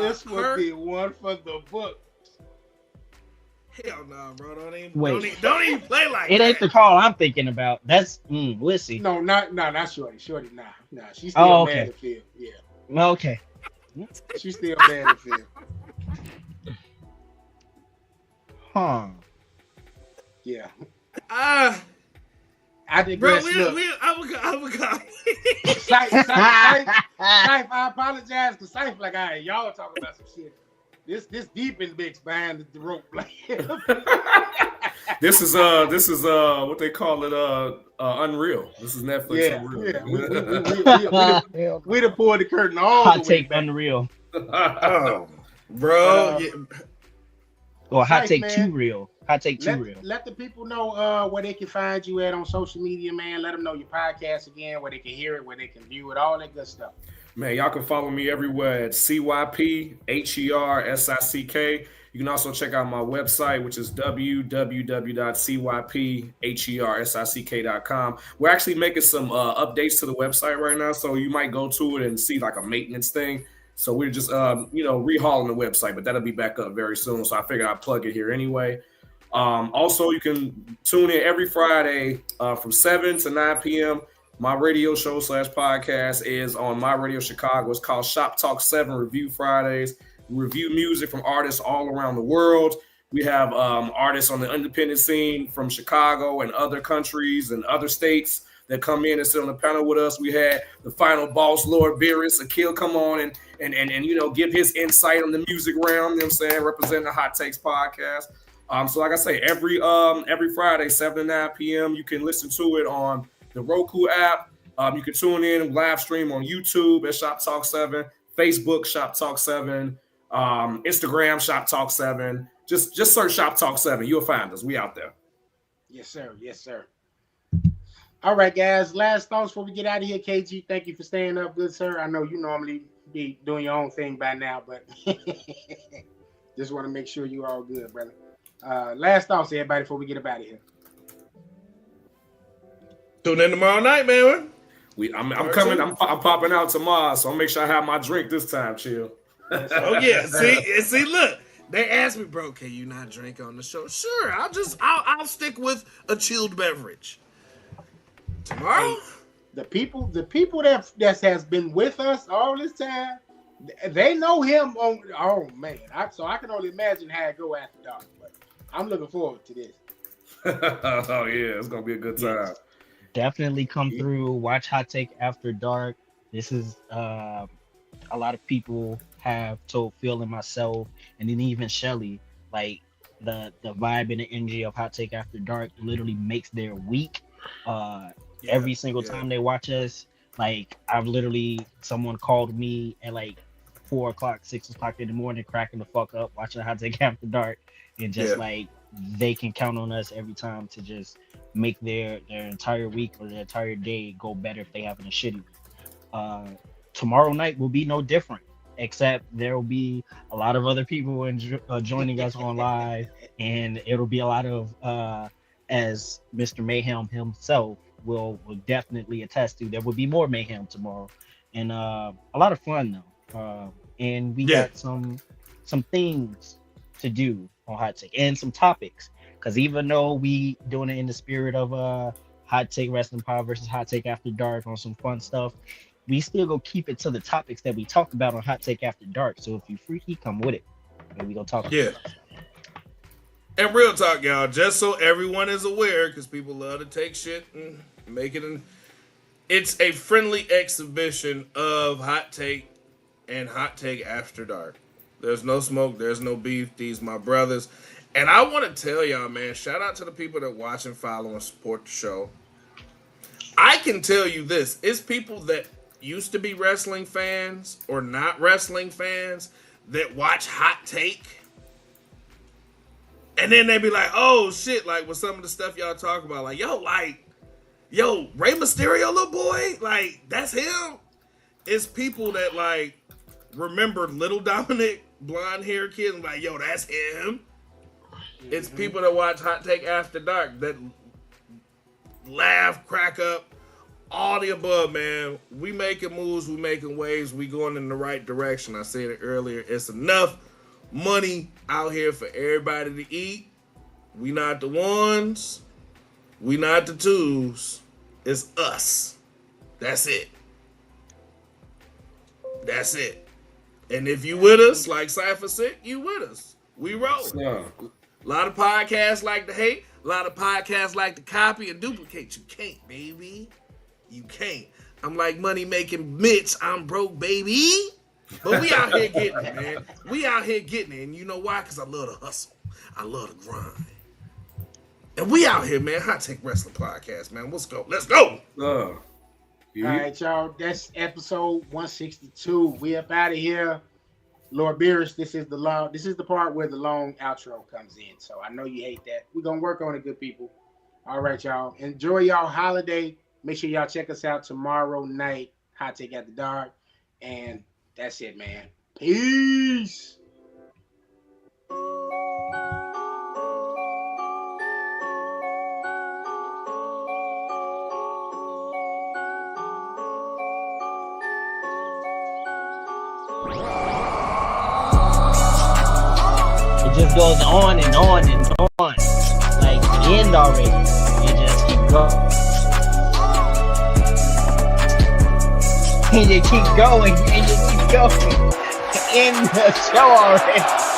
This would be one for the book. Hell no, bro. Don't even play like it that. Ain't the call I'm thinking about. That's we'll see. No, not Shorty. Shorty, nah. She's still mad at Phil. Yeah. Okay. She's still mad at Phil. Huh. Yeah. I digress. I would call. Syph, I apologize because Syph like, all right, y'all talking about some shit. This deep in the mix behind the rope. This is what they call it Unreal. This is Netflix Unreal. Yeah. We done pulled the curtain all Hot the way Take back. Unreal. Oh, bro. Or Hot Take man. 2 Real. Hot Take 2 Real. Let the people know where they can find you at on social media, man. Let them know your podcast again, where they can hear it, where they can view it, all that good stuff. Man, y'all can follow me everywhere at CYPHERSICK. You can also check out my website, which is www.cyphersick.com. We're actually making some updates to the website right now, so you might go to it and see like a maintenance thing. So we're just, rehauling the website, but that'll be back up very soon. So I figured I'd plug it here anyway. Also, you can tune in every Friday from 7 to 9 p.m. My radio show / podcast is on My Radio Chicago. It's called Shop Talk 7 Review Fridays. We review music from artists all around the world. We have artists on the independent scene from Chicago and other countries and other states that come in and sit on the panel with us. We had the final boss, Lord Beerus, Akil, come on and give his insight on the music realm, you know what I'm saying, representing the Hot Takes podcast. So like I say, every Friday, 7 to 9 p.m., you can listen to it on the Roku app. You can tune in and live stream on YouTube at Shop Talk 7, Facebook Shop Talk 7, Instagram Shop Talk 7. Just search Shop Talk 7. You'll find us. We out there. Yes, sir. All right, guys. Last thoughts before we get out of here. KG, thank you for staying up, good sir. I know you normally be doing your own thing by now, but just want to make sure you all good, brother. Last thoughts, everybody, before we get up out of here. Tune in tomorrow night, man. I'm coming. I'm popping out tomorrow, so I'll make sure I have my drink this time. Chill. Oh yeah. See, look. They asked me, bro, can you not drink on the show? Sure, I'll stick with a chilled beverage. Tomorrow? The people that has been with us all this time, they know him on. Oh man, so I can only imagine how it go after dark. But I'm looking forward to this. Oh yeah, it's gonna be a good time. Definitely come through. Watch Hot Take After Dark. This is a lot of people have told Phil and myself, and then even Shelly, like the vibe and the energy of Hot Take After Dark literally makes their week. Every single time they watch us, like someone called me at like 4 o'clock, 6 o'clock in the morning, cracking the fuck up, watching Hot Take After Dark, and just like they can count on us every time to just make their entire week or their entire day go better if they having a shitty week. Tomorrow night will be no different, except there will be a lot of other people joining us on live, and it'll be a lot of as Mr. Mayhem himself will definitely attest to, there will be more mayhem tomorrow, and a lot of fun though. And we got some things to do on Hot Take and some topics, because even though we doing it in the spirit of Hot Take Wrestling Pod versus Hot Take After Dark on some fun stuff, we still go keep it to the topics that we talk about on Hot Take After Dark. So if you freaky, come with it, and we gonna talk about it. And real talk, y'all, just so everyone is aware, because people love to take shit and make it it's a friendly exhibition of Hot Take and Hot Take After Dark. There's no smoke, there's no beef. These my brothers. And I want to tell y'all, man, shout out to the people that watch and follow and support the show. I can tell you this, it's people that used to be wrestling fans or not wrestling fans that watch Hot Take. And then they be like, oh shit, like with some of the stuff y'all talk about, like, yo, Rey Mysterio, little boy, like, that's him. It's people that, like, remember Little Dominic, blonde hair kid, and like, yo, that's him. It's people that watch Hot Take After Dark that laugh, crack up, all the above, man. We making moves, we making waves, we going in the right direction. I said it earlier, it's enough money out here for everybody to eat. We not the ones, we not the twos, it's us. That's it. That's it. And if you with us, like Cypher said, you with us. We roll. Yeah. A lot of podcasts like to hate, a lot of podcasts like to copy and duplicate. You can't, baby. You can't. I'm like money making Mitch, I'm broke, baby. But we out here getting it, man. We out here getting it. And you know why? Because I love the hustle. I love the grind. And we out here, man. Hot Take Wrestling Podcast, man. Let's go. Let's go. All right, y'all. That's episode 162. We up out of here. Lord Beerus, this is the part where the long outro comes in. So I know you hate that. We're going to work on it, good people. All right, y'all. Enjoy y'all holiday. Make sure y'all check us out tomorrow night. Hot Take After Dark. And that's it, man. Peace. It just goes on and on and on. Like the end already. You just keep going. And you keep going. And you keep going. End the show already.